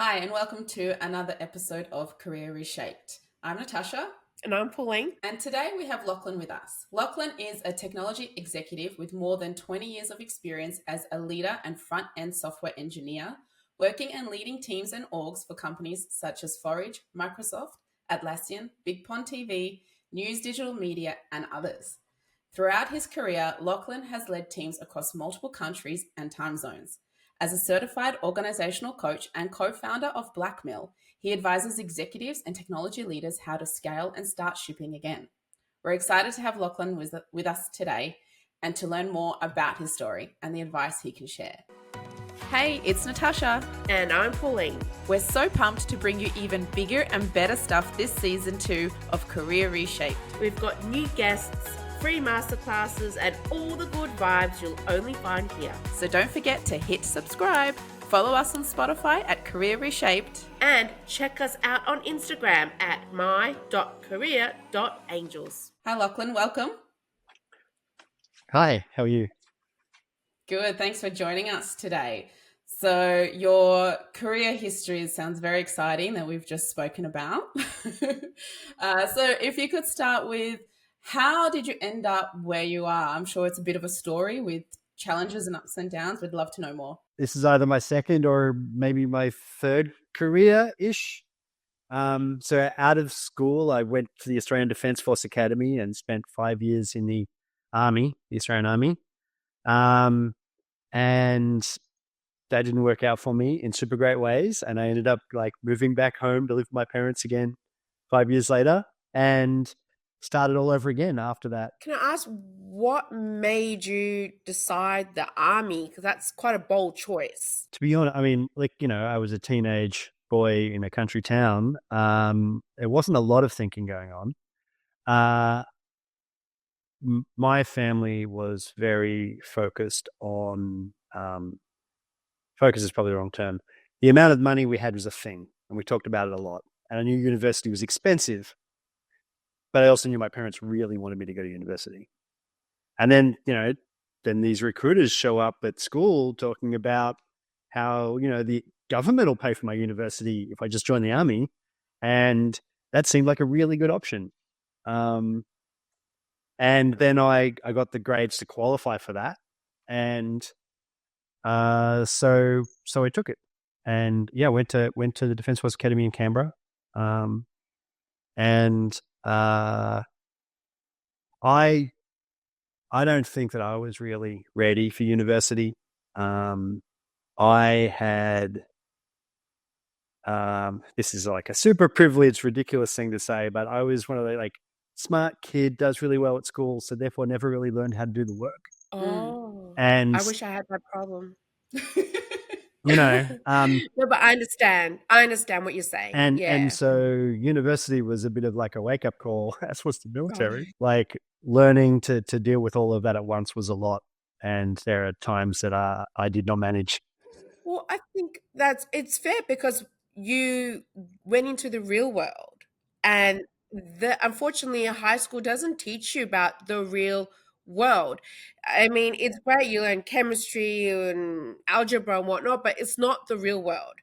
Hi, and welcome to another episode of Career Reshaped. I'm Natasha. And I'm Pauline. And today we have Lachlan with us. Lachlan is a technology executive with more than 20 years of experience as a leader and front-end software engineer, working and leading teams and orgs for companies such as Forage, Microsoft, Atlassian, Big Pond TV, News Digital Media, and others. Throughout his career, Lachlan has led teams across multiple countries and time zones. As a certified organizational coach and co-founder of Blackmill, he advises executives and technology leaders how to scale and start shipping again. We're excited to have Lachlan with us today and to learn more about his story and the advice he can share. Hey, it's Natasha. And I'm Pauline. We're so pumped to bring you even bigger and better stuff this season 2 of Career Reshaped. We've got new guests, free masterclasses, and all the good vibes you'll only find here. So don't forget to hit subscribe, follow us on Spotify at Career Reshaped, and check us out on Instagram at my.career.angels. Hi Lachlan, welcome. Hi, how are you? Good, thanks for joining us today. So your career history sounds very exciting that we've just spoken about. So if you could start with, how did you end up where you are? I'm sure it's a bit of a story with challenges and ups and downs. We'd love to know more. This is either my second or maybe my third career-ish. So out of school, I went to the Australian Defence Force Academy and spent 5 years in the Army, the Australian Army. And that didn't work out for me in super great ways. And I ended up moving back home to live with my parents again 5 years later and started all over again after that. Can I ask what made you decide the Army? Because that's quite a bold choice. To be honest, I mean, I was a teenage boy in a country town. There wasn't a lot of thinking going on. My family was very focused on, focus is probably the wrong term. The amount of money we had was a thing, and we talked about it a lot. And I knew university was expensive, but I also knew my parents really wanted me to go to university. And then, then these recruiters show up at school talking about how, the government will pay for my university if I just join the Army. And that seemed like a really good option. And then I got the grades to qualify for that. And so I took it. And yeah, went to the Defence Force Academy in Canberra. I don't think that I was really ready for university. I had, this is like a super privileged, ridiculous thing to say, but I was one of the smart kid, does really well at school, so therefore never really learned how to do the work. Oh, And I wish I had that problem. No, but I understand. I understand what you're saying. And so university was a bit of like a wake-up call, as was the military. Learning to deal with all of that at once was a lot. And there are times that I did not manage. Well, I think it's fair because you went into the real world, and unfortunately, high school doesn't teach you about the real world. I mean, it's great you learn chemistry and algebra and whatnot, but it's not the real world.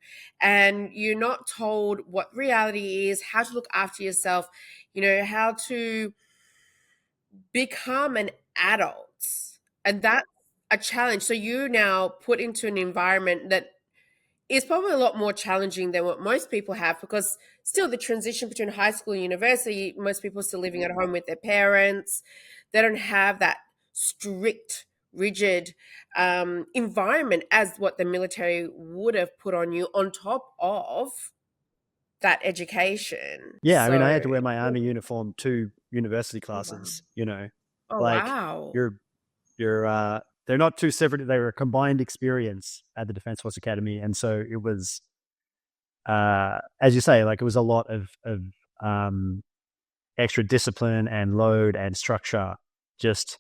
And you're not told what reality is, how to look after yourself, how to become an adult. And that's a challenge. So you're now put into an environment that is probably a lot more challenging than what most people have, because still the transition between high school and university, most people are still living at home with their parents. They don't have that strict, rigid environment as what the military would have put on you on top of that education. Yeah, I mean, I had to wear my Army uniform to university classes, Wow. They're not two separate, they were a combined experience at the Defence Force Academy. And so it was, as you say, it was a lot of extra discipline and load and structure just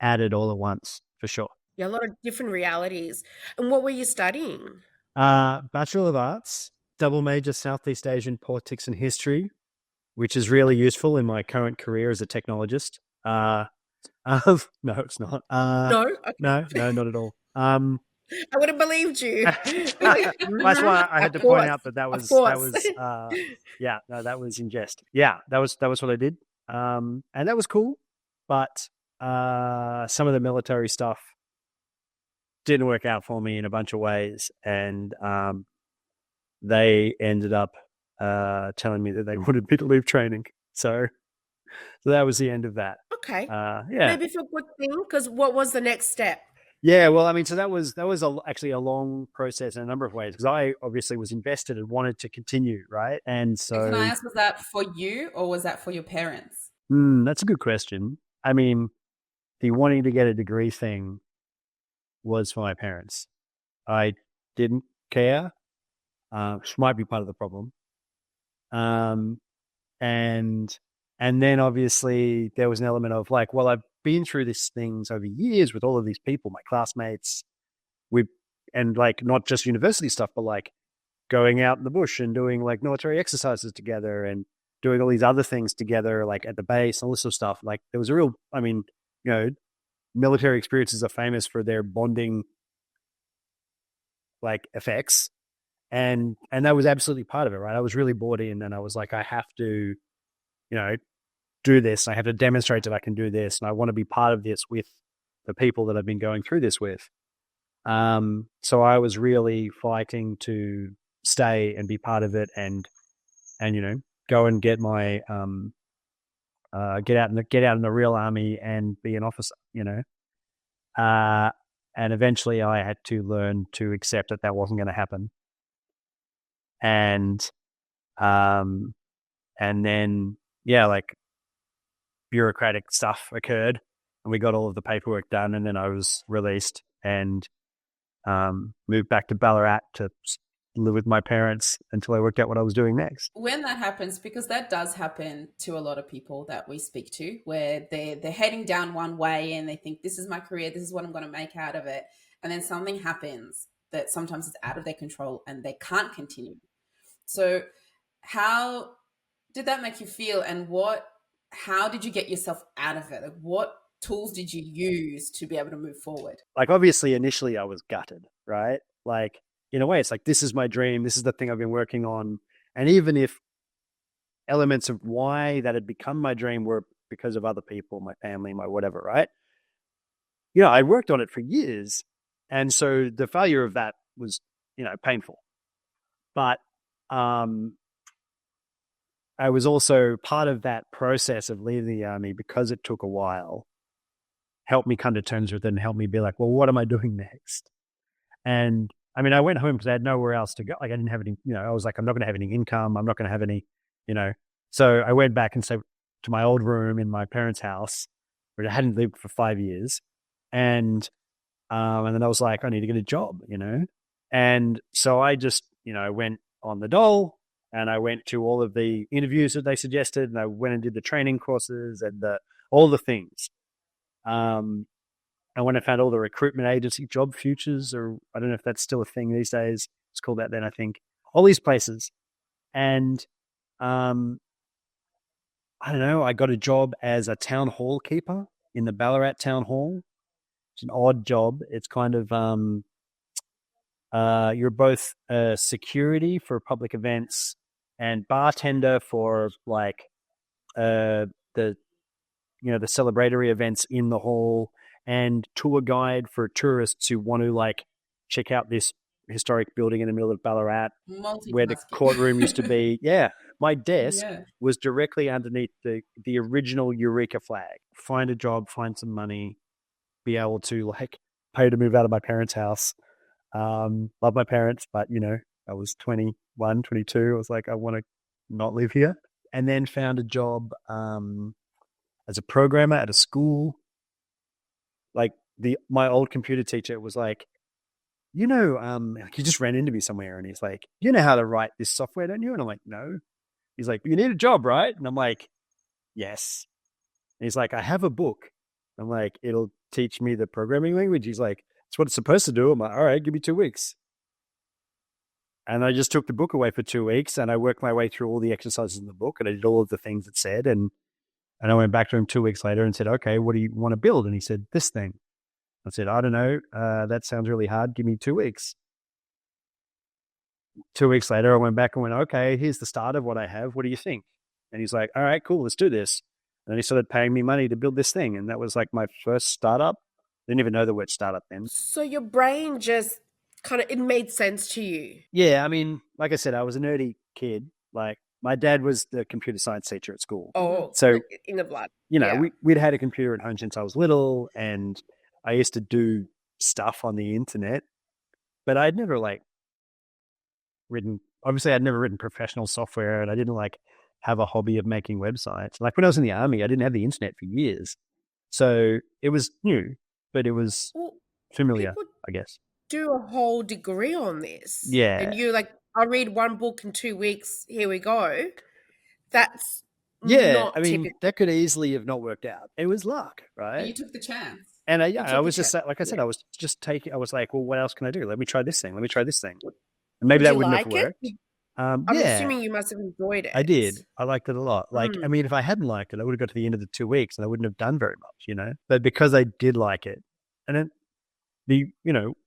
added all at once, for sure. Yeah, a lot of different realities. And what were you studying? Bachelor of Arts, double major Southeast Asian politics and history, which is really useful in my current career as a technologist. No, it's not. No? Okay. No, not at all. I would have believed you. That's why I had to point out that Of course. yeah, no, that was in jest. Yeah, that was what I did. And that was cool. But some of the military stuff didn't work out for me in a bunch of ways. And they ended up telling me that they wanted me to leave training. So that was the end of that. Okay. Yeah. Maybe for a good thing, because what was the next step? Yeah, well, I mean, so that was actually a long process in a number of ways because I obviously was invested and wanted to continue, right? And And can I so ask, was that for you or was that for your parents? that's a good question. I mean, the wanting to get a degree thing was for my parents. I didn't care, which might be part of the problem. Um, and then obviously there was an element of like, well, I've been through these things over years with all of these people, my classmates, and like not just university stuff, but like going out in the bush and doing like military exercises together and doing all these other things together, like at the base and all this sort of stuff. Like there was a real, I mean, you know, military experiences are famous for their bonding like effects. And that was absolutely part of it, right? I was really bought in and I was like, I have to, you know, do this. I have to demonstrate that I can do this. And I want to be part of this with the people that I've been going through this with. So I was really fighting to stay and be part of it and you know, go and get my get out in the real army and be an officer, you know. And eventually I had to learn to accept that wasn't going to happen. And then yeah, like bureaucratic stuff occurred and we got all of the paperwork done and then I was released and moved back to Ballarat to live with my parents until I worked out what I was doing next. When that happens, because that does happen to a lot of people that we speak to, where they're heading down one way and they think this is my career, this is what I'm going to make out of it, and then something happens that sometimes is out of their control and they can't continue. So how did that make you feel, and how did you get yourself out of it? Like, what tools did you use to be able to move forward? Like obviously initially I was gutted, right? Like in a way it's like this is my dream, this is the thing I've been working on. And even if elements of why that had become my dream were because of other people, my family, my whatever, right? You know, I worked on it for years. And so the failure of that was, you know, painful. But I was also part of that process of leaving the army because it took a while, helped me come to terms with it and helped me be like, well, what am I doing next? And I mean, I went home because I had nowhere else to go. Like I didn't have any, you know, I was like, I'm not going to have any income. I'm not going to have any, you know. So I went back and stayed to my old room in my parents' house where I hadn't lived for 5 years. And then I was like, I need to get a job, you know. And so I just, you know, went on the dole and I went to all of the interviews that they suggested and I went and did the training courses and all the things. And when I found all the recruitment agency job futures, or I don't know if that's still a thing these days, it's called that then, I think, all these places. And I don't know, I got a job as a town hall keeper in the Ballarat town hall. It's an odd job. It's kind of, you're both security for public events and bartender for like the, you know, the celebratory events in the hall and tour guide for tourists who want to like check out this historic building in the middle of Ballarat where the courtroom used to be. Yeah. My desk was directly underneath the original Eureka flag. Find a job, find some money, be able to like pay to move out of my parents' house. Love my parents, but you know, I was 21, 22. I was like, I want to not live here. And then found a job as a programmer at a school. Like my old computer teacher was like, you know, he just ran into me somewhere and he's like, you know how to write this software, don't you? And I'm like, no. He's like, you need a job, right? And I'm like, yes. And he's like, I have a book. I'm like, it'll teach me the programming language. He's like, it's what it's supposed to do. I'm like, all right, give me 2 weeks. And I just took the book away for 2 weeks and I worked my way through all the exercises in the book and I did all of the things it said. And I went back to him 2 weeks later and said, okay, what do you want to build? And he said, this thing. I said, I don't know. That sounds really hard. Give me 2 weeks. 2 weeks later, I went back and went, okay, here's the start of what I have. What do you think? And he's like, all right, cool, let's do this. And then he started paying me money to build this thing. And that was like my first startup. Didn't even know the word startup then. So your brain just kind of, it made sense to you. Yeah, I mean, like I said, I was a nerdy kid. Like my dad was the computer science teacher at school. Oh, So in the blood. you know, Yeah. we'd had a computer at home since I was little, and I used to do stuff on the internet, but I'd never like obviously I'd never written professional software, and I didn't like have a hobby of making websites. Like when I was in the army, I didn't have the internet for years. So it was new, but it was Well, familiar, people I guess. do a whole degree on this. Yeah. And you're like, I'll read one book in 2 weeks. Here we go. That's Yeah. not I mean, typical. that could easily have not worked out. It was luck, But right? you took the chance. And You I took was the just, chance. like I said, Yeah. I was just taking, I was like, well, what else can I do? Let me try this thing. Let me try this thing. And maybe Did that you wouldn't like have it? worked. I'm Yeah, assuming you must have enjoyed it. I did. I liked it a lot. Like, I Mm. mean, if I hadn't liked it, I would have got to the end of the 2 weeks and I wouldn't have done very much, you know? But because I did like it, and then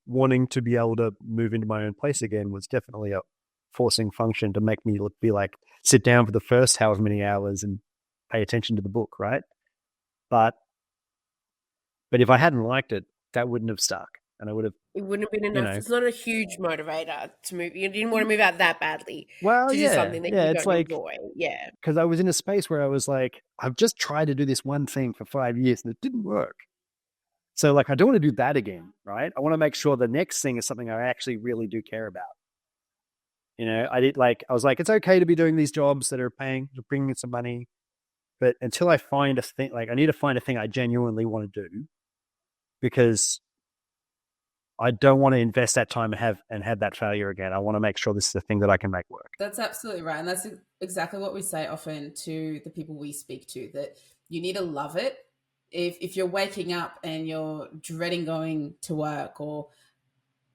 wanting to be able to move into my own place again was definitely a forcing function to make me be like, sit down for the first however many hours and pay attention to the book, right? But if I hadn't liked it, that wouldn't have stuck. And I would have, It wouldn't have been you enough. know, It's not a huge motivator to move. You didn't want to move out that badly well, to do something that you it's don't like, enjoy. Yeah. because I was in a space where I was like, I've just tried to do this one thing for 5 years and it didn't work. So like, I don't want to do that again, right? I want to make sure the next thing is something I actually really do care about. You know, I was like, it's okay to be doing these jobs that are bringing in some money, but until I find a thing, like I need to find a thing I genuinely want to do, because I don't want to invest that time and have that failure again. I want to make sure this is the thing that I can make work. That's absolutely right. And that's exactly what we say often to the people we speak to, that you need to love it. If you're waking up and you're dreading going to work or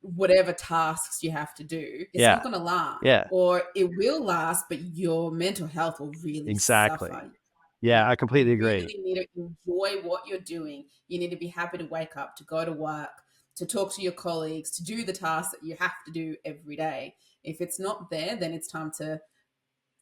whatever tasks you have to do, it's not going to last. Yeah. Or it will last, but your mental health will really suffer. Yeah, I completely agree. You really need to enjoy what you're doing. You need to be happy to wake up, to go to work, to talk to your colleagues, to do the tasks that you have to do every day. If it's not there, then it's time to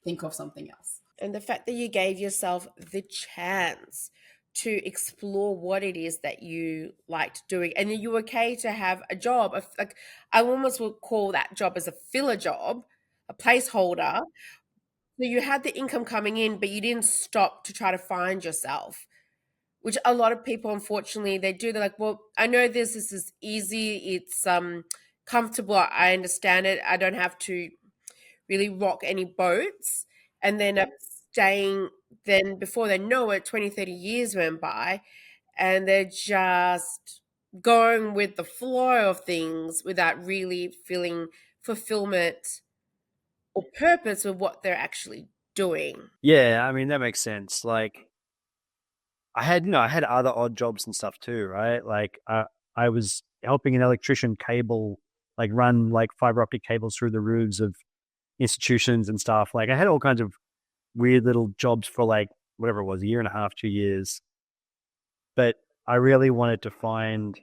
think of something else. And the fact that you gave yourself the chance to explore what it is that you liked doing, and you're okay to have a job, like I almost would call that job as a filler job, a placeholder. So you had the income coming in, but you didn't stop to try to find yourself, which a lot of people, unfortunately, they do. They're like, well, I know this is easy. It's comfortable. I understand it. I don't have to really rock any boats. And then staying, then before they know it, 20, 30 years went by and they're just going with the flow of things without really feeling fulfillment or purpose with what they're actually doing. Yeah, I mean, that makes sense. Like I had other odd jobs and stuff too, right? Like I was helping an electrician run like fiber optic cables through the roofs of institutions and stuff. Like I had all kinds of weird little jobs for like whatever it was, a year and a half, 2 years. But I really wanted to find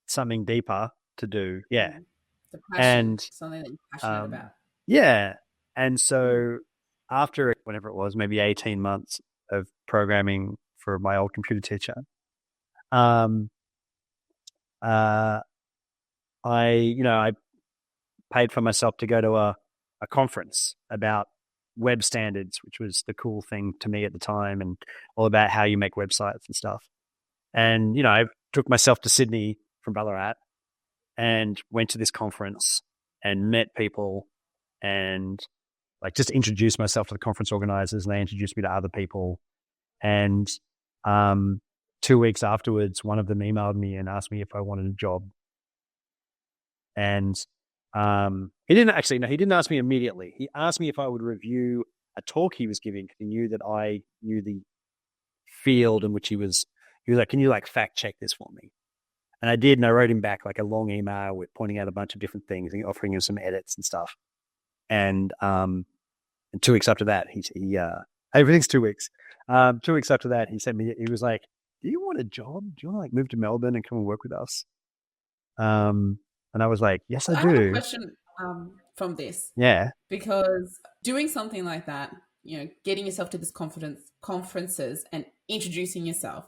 something deeper to do. Yeah. The passion, something that you're passionate about. Yeah. And so after whenever it was, maybe 18 months of programming for my old computer teacher, I paid for myself to go to a conference about web standards, which was the cool thing to me at the time, and all about how you make websites and stuff. And, I took myself to Sydney from Ballarat and went to this conference and met people and like just introduced myself to the conference organizers, and they introduced me to other people. And 2 weeks afterwards, one of them emailed me and asked me if I wanted a job. And he didn't ask me immediately. He asked me if I would review a talk he was giving, because he knew that I knew the field in which he was like, can you like fact check this for me? And I did, and I wrote him back like a long email with pointing out a bunch of different things and offering him some edits and stuff. And 2 weeks after that, he everything's 2 weeks. 2 weeks after that, he sent me. He was like, do you want a job? Do you want to like move to Melbourne and come and work with us? And I was like, yes, I I have a do. question from this, Yeah. because doing something like that, getting yourself to this conferences and introducing yourself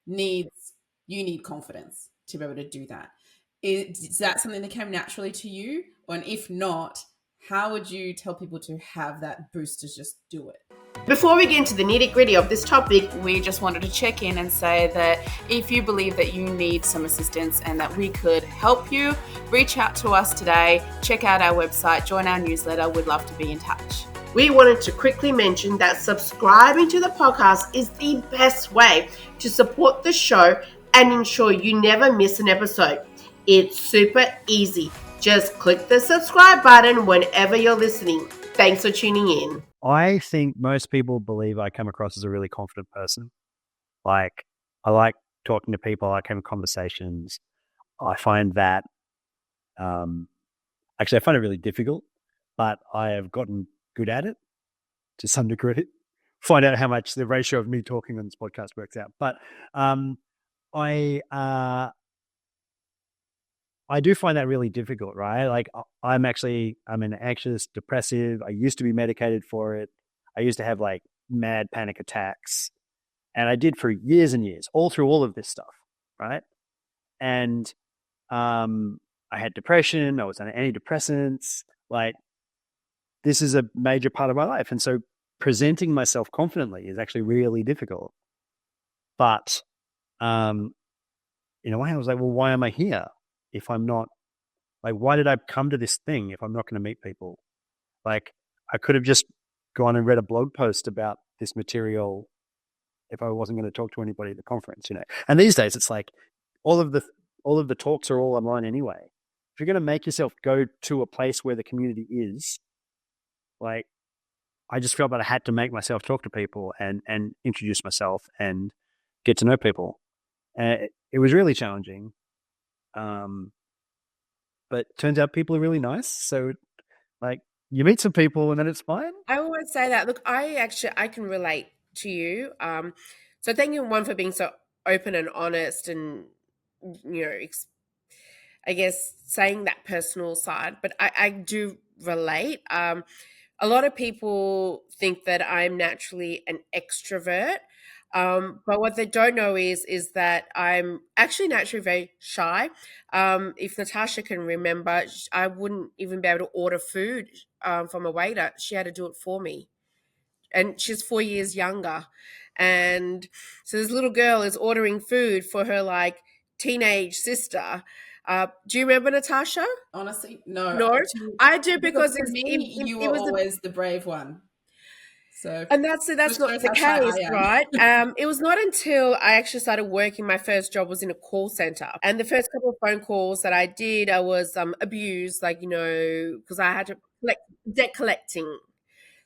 needs you need confidence to be able to do that. Is that something that came naturally to you? And if not, how would you tell people to have that boost to just do it? Before we get into the nitty-gritty of this topic, We just wanted to check in and say that if you believe that you need some assistance and that we could help you, reach out to us today, check out our website, join our newsletter. We'd love to be in touch. we wanted to quickly mention that subscribing to the podcast is the best way to support the show and ensure you never miss an episode. It's super easy. Just click the subscribe button whenever you're listening. Thanks for tuning in. I think most people believe I come across as a really confident person. Like, I like talking to people. I have conversations. I find that, actually, I find it really difficult, but I have gotten good at it to some degree. Find out how much the ratio of me talking on this podcast works out. But I do find that really difficult, right? Like, I'm an anxious, depressive. I used to be medicated for it. I used to have like mad panic attacks, and I did for years and years, all through all of this stuff, right? And I had depression. I was on antidepressants. Like, this is a major part of my life, and so presenting myself confidently is actually really difficult. But in a way, I was like, well, why am I here if I'm not, like, why did I come to this thing if I'm not going to meet people? Like, I could have just gone and read a blog post about this material if I wasn't going to talk to anybody at the conference, And these days, it's like all of the talks are all online anyway. If you're going to make yourself go to a place where the community is, like, I just felt that I had to make myself talk to people and introduce myself and get to know people. It was really challenging. But turns out people are really nice. So, like, you meet some people and then it's fine. I always say that. Look, I can relate to you. So thank you, one, for being so open and honest, and I guess saying that personal side. But I do relate. A lot of people think that I'm naturally an extrovert. But what they don't know is that I'm actually naturally very shy. If Natasha can remember, I wouldn't even be able to order food from a waiter. She had to do it for me. And she's 4 years younger. And so this little girl is ordering food for her like teenage sister. Do you remember, Natasha? Honestly, no. No, I do, because for me, you were it was always the brave one. So, and that's just not shows the how shy case, I am. right? It was not until I actually started working. My first job was in a call center, and the first couple of phone calls that I did, I was abused, like, because I had to collect debt collecting.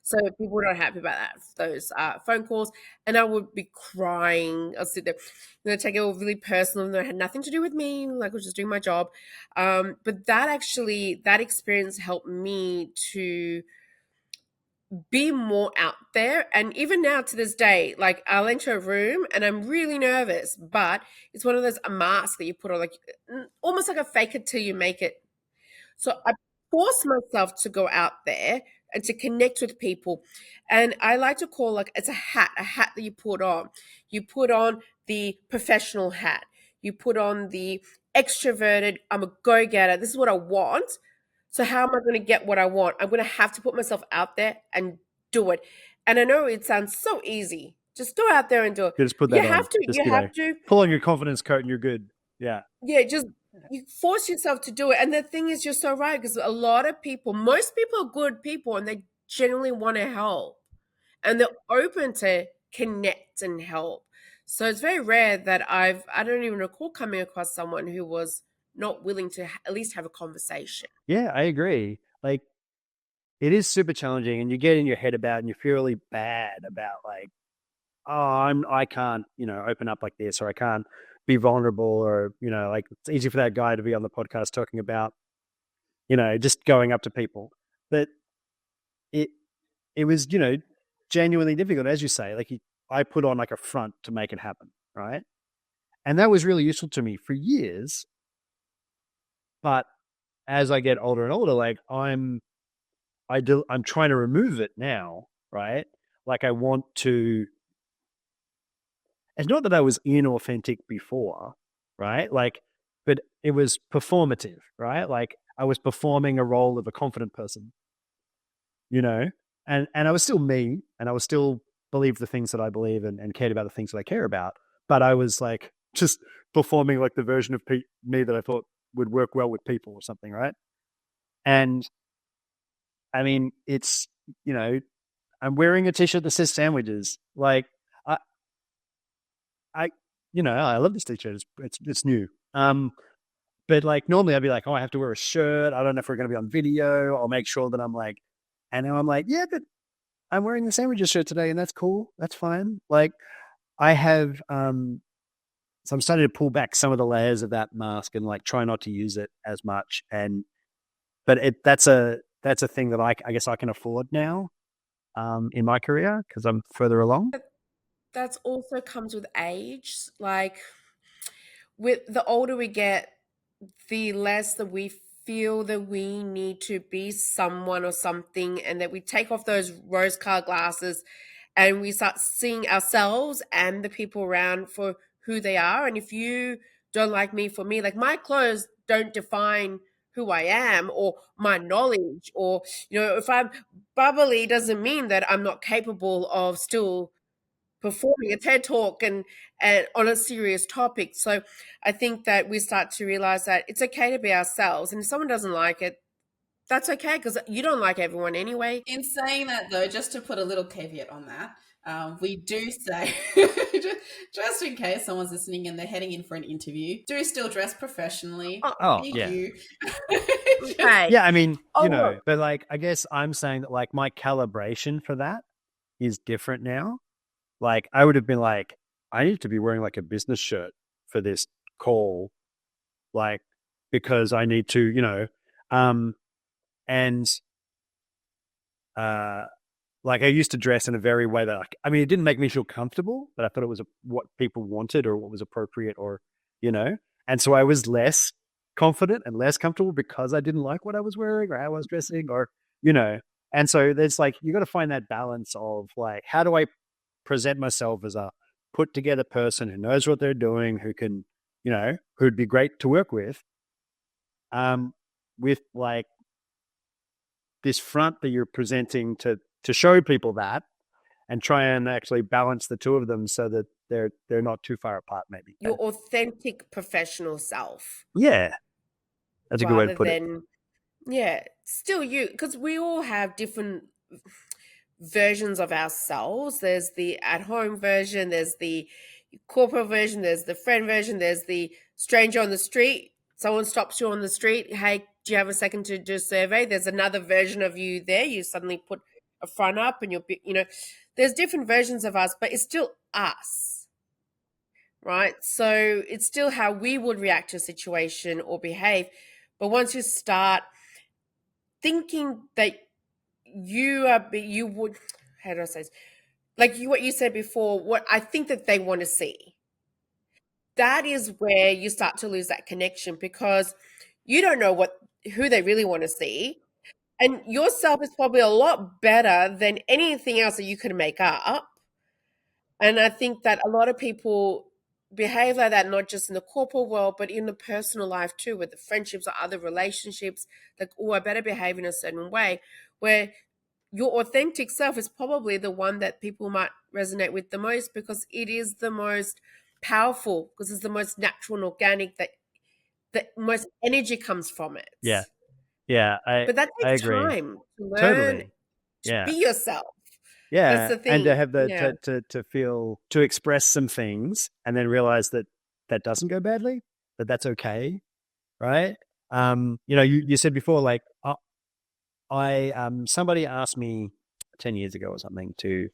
So people were not happy about those phone calls, and I would be crying. I'll sit there, take it all really personal, and it had nothing to do with me. Like, I was just doing my job. But that experience helped me to be more out there. And even now, to this day, like, I'll enter a room and I'm really nervous, but it's one of those a mask that you put on, like almost like a fake it till you make it. So I force myself to go out there and to connect with people. And I like to call, like, it's a hat that you put on. You put on the professional hat. You put on the extroverted, I'm a go-getter. This is what I want. So how am I going to get what I want? I'm going to have to put myself out there and do it. And I know it sounds so easy. Just go out there and do it. You just put that You on. have to. Just, You have to. pull on your confidence coat and you're good. Yeah. Yeah, just you force yourself to do it. And the thing is, you're so right, because a lot of people, most people are good people, and they genuinely want to help, and they're open to connect and help. So it's very rare that I don't even recall coming across someone who was not willing to at least have a conversation. Yeah, I agree. Like, it is super challenging, and you get in your head about it, and you feel really bad about, like, oh, I can't, open up like this, or I can't be vulnerable, or, like, it's easy for that guy to be on the podcast talking about, just going up to people. But it was, genuinely difficult, as you say. Like, I put on like a front to make it happen, right? And that was really useful to me for years. But as I get older and older, like I'm trying to remove it now, right? Like I want to. It's not that I was inauthentic before, right? Like, but it was performative, right? Like I was performing a role of a confident person, you know, and I was still me, and I was still believed the things that I believe and cared about the things that I care about. But I was like just performing like the version of me that I thought would work well with people or something, right? And I mean, it's, you know, I'm wearing a t-shirt that says sandwiches. Like, I, I, I love this t-shirt. It's new. But like normally I'd be like, oh, I have to wear a shirt. I don't know if we're going to be on video. I'll make sure that I'm like, and now I'm like, yeah, but I'm wearing the sandwiches shirt today, and that's cool. That's fine. Like I have, so I'm starting to pull back some of the layers of that mask and like try not to use it as much. But that's a thing that I guess I can afford now, in my career because I'm further along. That's also comes with age. Like with the older we get, the less that we feel that we need to be someone or something, and that we take off those rose colored glasses and we start seeing ourselves and the people around for who they are. And if you don't like me for me, like my clothes don't define who I am or my knowledge, or if I'm bubbly doesn't mean that I'm not capable of still performing a TED talk and on a serious topic. So I think that we start to realize that it's okay to be ourselves, and if someone doesn't like it, that's okay, because you don't like everyone anyway. In saying that, though, just to put a little caveat on that, we do say, just in case someone's listening and they're heading in for an interview, do still dress professionally. Oh, Thank yeah. you. Okay. Yeah, I mean, Oh, look. but like, I guess I'm saying that like my calibration for that is different now. Like, I would have been like, I need to be wearing like a business shirt for this call, like, because I need to, and uh, like I used to dress in a very way that, like, I mean, it didn't make me feel comfortable, but I thought it was what people wanted or what was appropriate, or, and so I was less confident and less comfortable because I didn't like what I was wearing or how I was dressing, or, you know, and so there's like, you got to find that balance of like, how do I present myself as a put together person who knows what they're doing, who can, who'd be great to work um, with like this front that you're presenting to show people that, and try and actually balance the two of them so that they're not too far apart, maybe. Your authentic professional self, Yeah, that's a good way to rather put it. than, yeah, still you, because we all have different versions of ourselves. There's the at home version, there's the corporate version, there's the friend version, there's the stranger on the street. Someone stops you on the street. Hey, do you have a second to do a survey? There's another version of you there. You suddenly put a front up and there's different versions of us, but it's still us, right? So it's still how we would react to a situation or behave. But once you start thinking that you would, how do I say this? Like what you said before, what I think that they want to see, that is where you start to lose that connection, because you don't know who they really want to see. And yourself is probably a lot better than anything else that you could make up. And I think that a lot of people behave like that, not just in the corporate world, but in the personal life too, with the friendships or other relationships. Like, oh, I better behave in a certain way, where your authentic self is probably the one that people might resonate with the most, because it is the most powerful, because it's the most natural and organic, that the most energy comes from it. Yeah, yeah, But that I takes agree time to learn totally. to Yeah, be yourself. That's yeah, the and to thing. have the Yeah. to feel, to express some things and then realize that that doesn't go badly, that that's okay, right? You said before, like, I somebody asked me 10 years ago or something to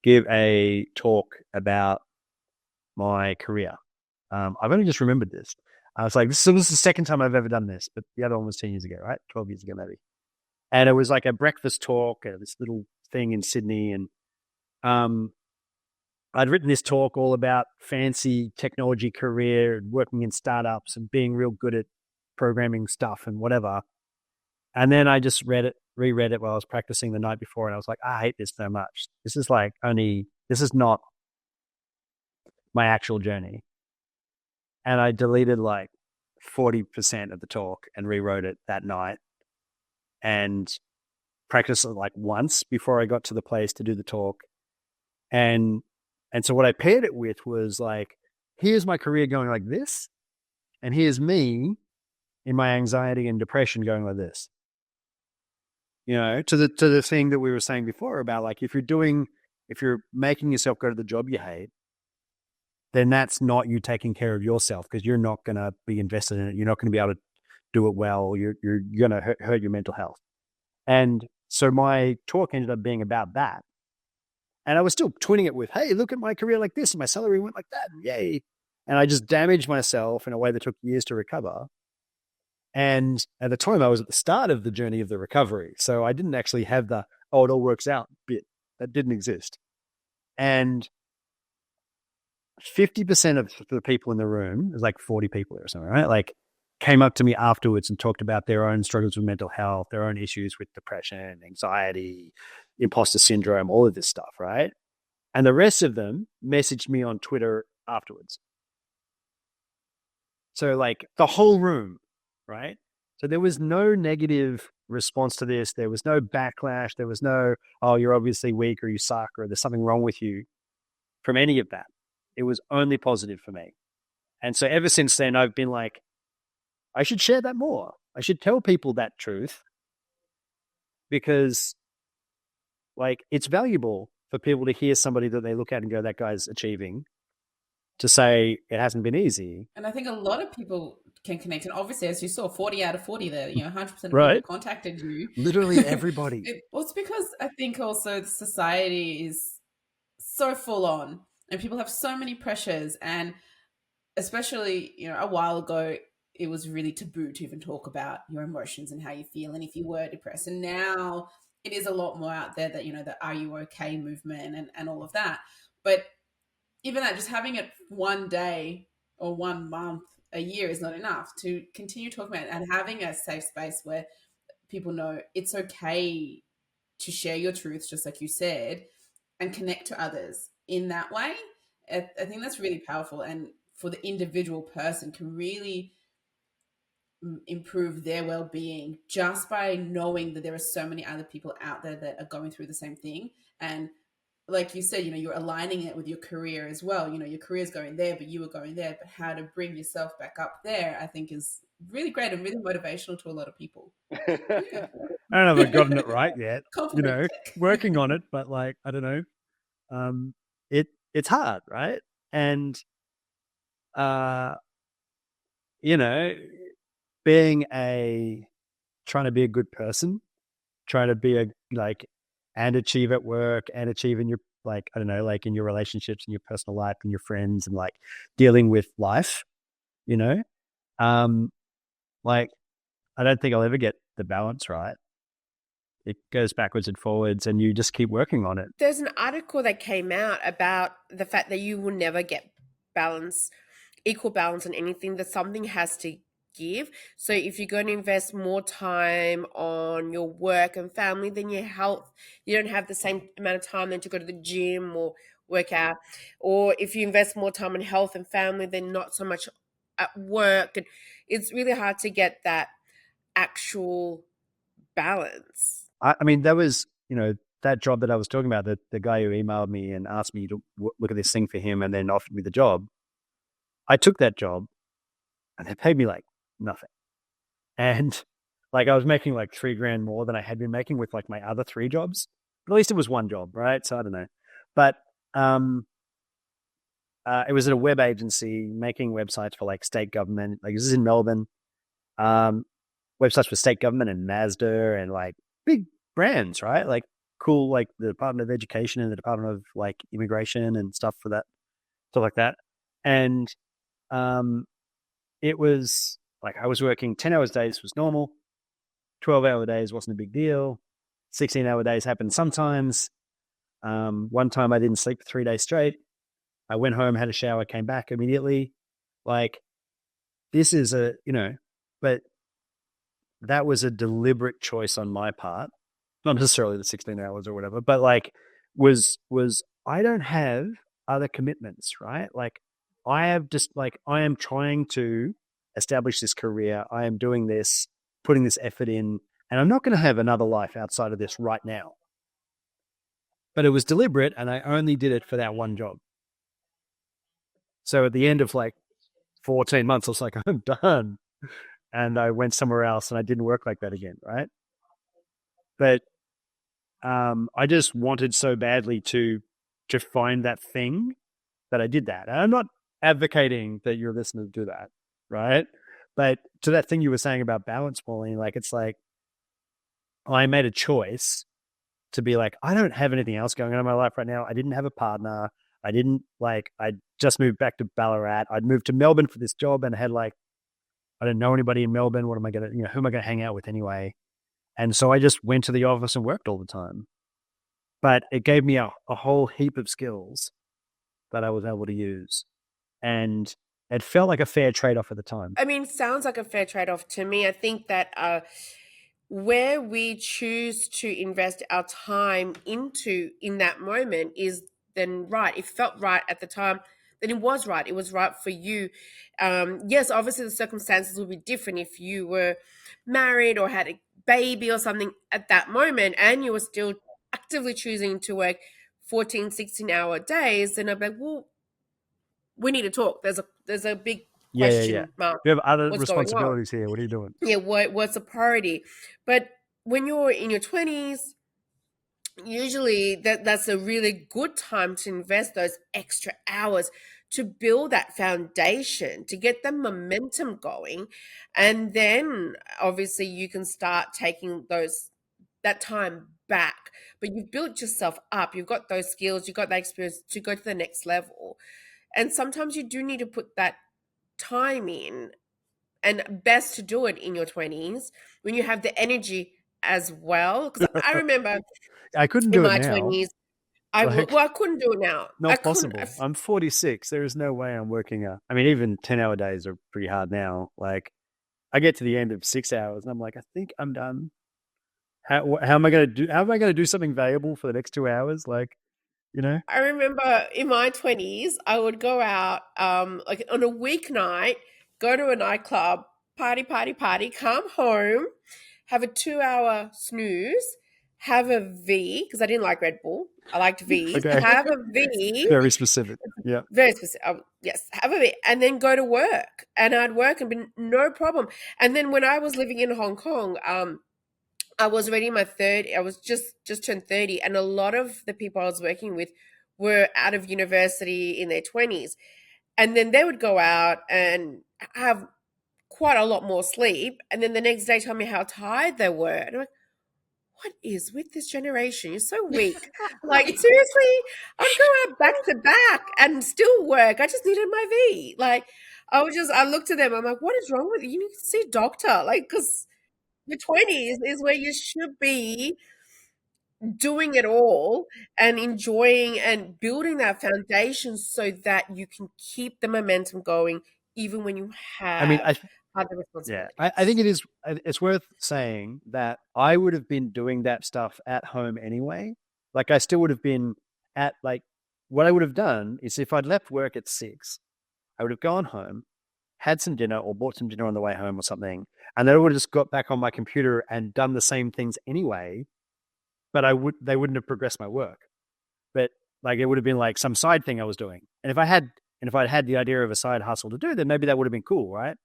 give a talk about my career. I've only just remembered this. I was like, this was the second time I've ever done this, but the other one was 10 years ago, right? 12 years ago, maybe. And it was like a breakfast talk at this little thing in Sydney. And um, I'd written this talk all about fancy technology career and working in startups and being real good at programming stuff and whatever. And then I just reread it while I was practicing the night before, and I was like, I hate this so much. This is not my actual journey. And I deleted like 40% of the talk and rewrote it that night and practiced it like once before I got to the place to do the talk. And so what I paired it with was like, here's my career going like this, and here's me in my anxiety and depression going like this. To the thing that we were saying before about like, if you're making yourself go to the job you hate, then that's not you taking care of yourself, because you're not going to be invested in it. You're not going to be able to do it well. You're going to hurt your mental health. And so my talk ended up being about that. And I was still twinning it with, hey, look at my career like this, and my salary went like that, and yay. And I just damaged myself in a way that took years to recover. And at the time, I was at the start of the journey of the recovery. So I didn't actually have the, it all works out bit. That didn't exist. And 50% of the people in the room, there's like 40 people or something, right? Like, came up to me afterwards and talked about their own struggles with mental health, their own issues with depression, anxiety, imposter syndrome, all of this stuff, right? And the rest of them messaged me on Twitter afterwards. So like the whole room, right? So there was no negative response to this. There was no backlash. There was no, oh, you're obviously weak, or you suck, or there's something wrong with you, from any of that. It was only positive for me. And so ever since then, I've been like, I should share that more. I should tell people that truth, because like, it's valuable for people to hear somebody that they look at and go, that guy's achieving, to say it hasn't been easy. And I think a lot of people can connect. And obviously, as you saw, 40 out of 40 there, 100% of Right. people contacted you. Literally everybody. It's because I think also society is so full on, and people have so many pressures. And especially, a while ago, it was really taboo to even talk about your emotions and how you feel, and if you were depressed. And now it is a lot more out there that, the Are You Okay movement and all of that. But even that, just having it one day or 1 month, a year is not enough to continue talking about it, and having a safe space where people know it's okay to share your truths, just like you said, and connect to others in that way. I think that's really powerful, and for the individual person can really improve their well-being just by knowing that there are so many other people out there that are going through the same thing. And like you said, you're aligning it with your career as well. Your career's going there, but you were going there. But how to bring yourself back up there, I think, is really great and really motivational to a lot of people. Yeah. I don't know if I've gotten it right yet. Compliment. Working on it, but like, I don't know. It's hard, right? And trying to be a good person, trying to be and achieve at work, and achieve in your, like, I don't know, like in your relationships and your personal life and your friends, and like dealing with life, like, I don't think I'll ever get the balance right. It goes backwards and forwards, and you just keep working on it. There's an article that came out about the fact that you will never get equal balance on anything, that something has to give. So if you're going to invest more time on your work and family than your health, you don't have the same amount of time then to go to the gym or work out. Or if you invest more time on health and family, then not so much at work. And it's really hard to get that actual balance. I mean, that was, that job that I was talking about, the guy who emailed me and asked me to look at this thing for him and then offered me the job. I took that job, and they paid me like nothing. And like, I was making like $3,000 more than I had been making with like my other 3 jobs. But at least it was one job, right? So I don't know. But it was at a web agency making websites for like state government. Like, this is in Melbourne. Websites for state government and Mazda and like big brands, right? Like cool, like the Department of Education and the Department of like Immigration and stuff for that, stuff like that. And it was like, I was working 10 hours days was normal. 12-hour days wasn't a big deal. 16-hour days happened sometimes. One time I didn't sleep for 3 days straight. I went home, had a shower, came back immediately. Like, this is but that was a deliberate choice on my part, not necessarily the 16 hours or whatever, but like was I don't have other commitments, right? Like, I have just like, I am trying to establish this career. I am doing this, putting this effort in, and I'm not going to have another life outside of this right now. But it was deliberate, and I only did it for that one job. So at the end of like 14 months, I was like, I'm done. And I went somewhere else and I didn't work like that again, right? But I just wanted so badly to find that thing that I did that. And I'm not advocating that your listeners do that, right? But to that thing you were saying about balance pooling, like, it's like I made a choice to be like, I don't have anything else going on in my life right now. I didn't have a partner. I just moved back to Ballarat. I'd moved to Melbourne for this job and had like, I didn't know anybody in Melbourne. What am I going to, who am I going to hang out with anyway? And so I just went to the office and worked all the time. But it gave me a whole heap of skills that I was able to use. And it felt like a fair trade-off at the time. I mean, sounds like a fair trade-off to me. I think that where we choose to invest our time into in that moment is then right. It felt right at the time. Then it was right. It was right for you. Yes, obviously the circumstances would be different if you were married or had a baby or something at that moment and you were still actively choosing to work 14, 16-hour days. Then I'd be like, well, we need to talk. There's a big Yeah. question mark. You have other What's going on? responsibilities here. What are you doing? Yeah, what's a priority? But when you're in your 20s, usually that's a really good time to invest those extra hours to build that foundation, to get the momentum going. And then obviously you can start taking that time back. But you've built yourself up, you've got those skills, you've got that experience to go to the next level. And sometimes you do need to put that time in, and best to do it in your 20s when you have the energy as well. Because I remember I couldn't in do it my now. 20s, Like, I couldn't do it now. I not couldn't. possible. I'm 46. There is no way I'm working even 10-hour days are pretty hard now. Like, I get to the end of 6 hours and I'm like, I think I'm done. How am I going to do? How am I going to do something valuable for the next 2 hours? Like, I remember in my 20s, I would go out like on a weeknight, go to a nightclub, party, come home, have a 2-hour snooze, have a V, because I didn't like Red Bull. I liked V's. Okay. Have a V. Very specific. Yeah. Very specific. Yes, have a bit, and then go to work. And I'd work and be no problem. And then when I was living in Hong Kong, I was already in my third. I was just turned 30, and a lot of the people I was working with were out of university in their 20s, and then they would go out and have quite a lot more sleep, and then the next day tell me how tired they were, and I'm like, what is with this generation? You're so weak. Like, seriously, I'd go out back to back and still work. I just needed my V. Like, I looked at them. I'm like, what is wrong with you? You need to see a doctor. Like, because your 20s is where you should be doing it all and enjoying and building that foundation so that you can keep the momentum going even when you I mean, have other yeah, responsibilities. I think it's worth saying that I would have been doing that stuff at home anyway. Like, I still would have been at, like, what I would have done is, if I'd left work at 6, I would have gone home, had some dinner or bought some dinner on the way home or something, and then I would have just got back on my computer and done the same things anyway, but they wouldn't have progressed my work. But like, it would have been like some side thing I was doing. And if I'd had the idea of a side hustle to do, then maybe that would have been cool, right?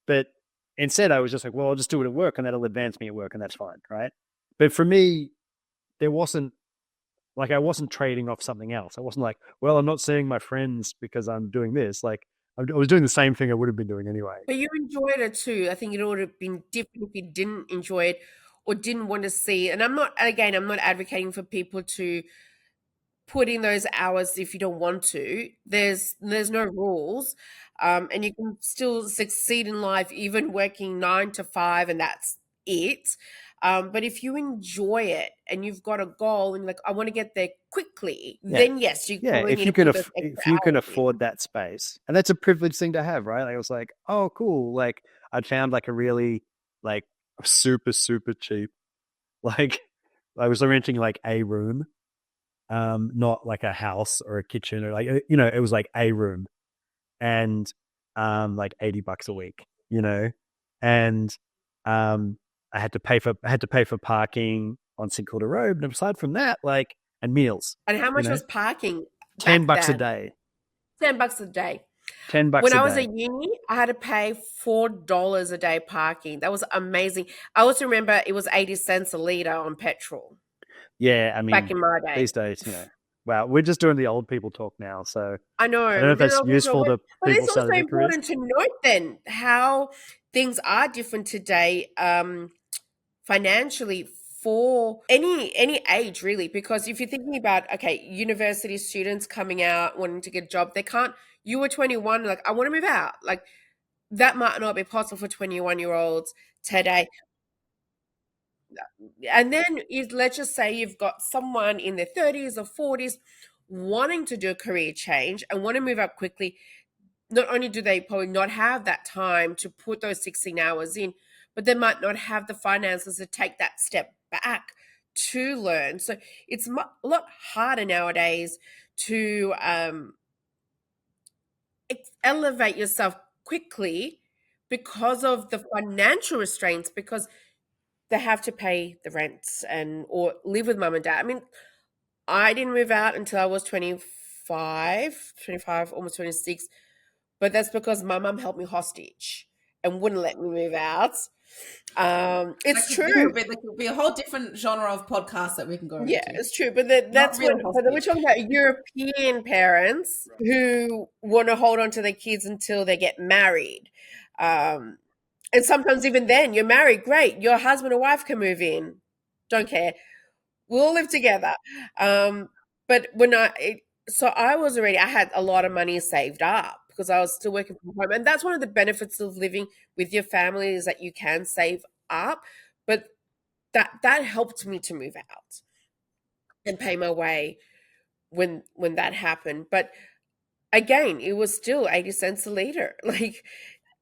But instead, I was just like, well, I'll just do it at work and that'll advance me at work and that's fine, right? But for me, I wasn't trading off something else. I wasn't like, well, I'm not seeing my friends because I'm doing this. Like, I was doing the same thing I would have been doing anyway. But you enjoyed it too. I think it would have been different if you didn't enjoy it or didn't want to see. And I'm not advocating for people to put in those hours if you don't want to. There's no rules, and you can still succeed in life even working 9 to 5, and that's it. But if you enjoy it and you've got a goal and like, I want to get there quickly, then yes, you probably need to put those extra if you can hours in. afford that space, and that's a privileged thing to have, right? Like, I was like, oh, cool. Like, I'd found like a really like super cheap, like I was renting like a room, not like a house or a kitchen or like it was like a room, and like $80 a week, and I had to pay for parking on St Kilda Road, and aside from that, like, and meals, And how much was parking back $10 a then? day. $10 a day. $10 When a I was day. at uni, I had to pay $4 a day parking. That was amazing. I also remember it was 80 cents a litre on petrol Yeah, I back mean, in my day. these days, wow, we're just doing the old people talk now. So I know, I don't know if that's useful to but people it's also starting their careers. important to note then how things are different today, financially for any age really. Because if you're thinking about, okay, university students coming out wanting to get a job, they can't. You were 21, like, I want to move out, like that might not be possible for 21-year-olds today. And then let's just say you've got someone in their 30s or 40s wanting to do a career change and want to move up quickly. Not only do they probably not have that time to put those 16 hours in, but they might not have the finances to take that step back to learn. So it's a lot harder nowadays to elevate yourself quickly because of the financial restraints, because they have to pay the rents and or live with mum and dad. I mean, I didn't move out until I was 25, almost 26. But that's because my mum held me hostage and wouldn't let me move out. It's true. There could be a whole different genre of podcast that we can go Yeah, into. it's true. But Not that's real but we're hostage. talking about European parents who want to hold on to their kids until they get married. Um, and sometimes even then, you're married, great. Your husband or wife can move in. Don't care. We'll live together. But so I had a lot of money saved up because I was still working from home. And that's one of the benefits of living with your family, is that you can save up. But that helped me to move out and pay my way when that happened. But again, it was still 80 cents a liter. Like,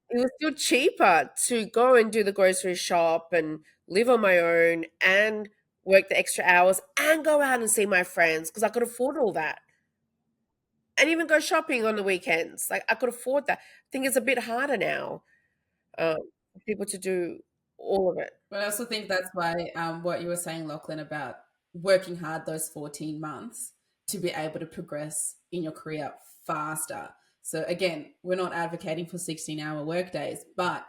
it was still cheaper to go and do the grocery shop and live on my own and work the extra hours and go out and see my friends because I could afford all that. And even go shopping on the weekends. Like, I could afford that. I think it's a bit harder now, for people to do all of it. But I also think that's why what you were saying, Lachlan, about working hard those 14 months to be able to progress in your career faster. So again, we're not advocating for 16-hour work days, but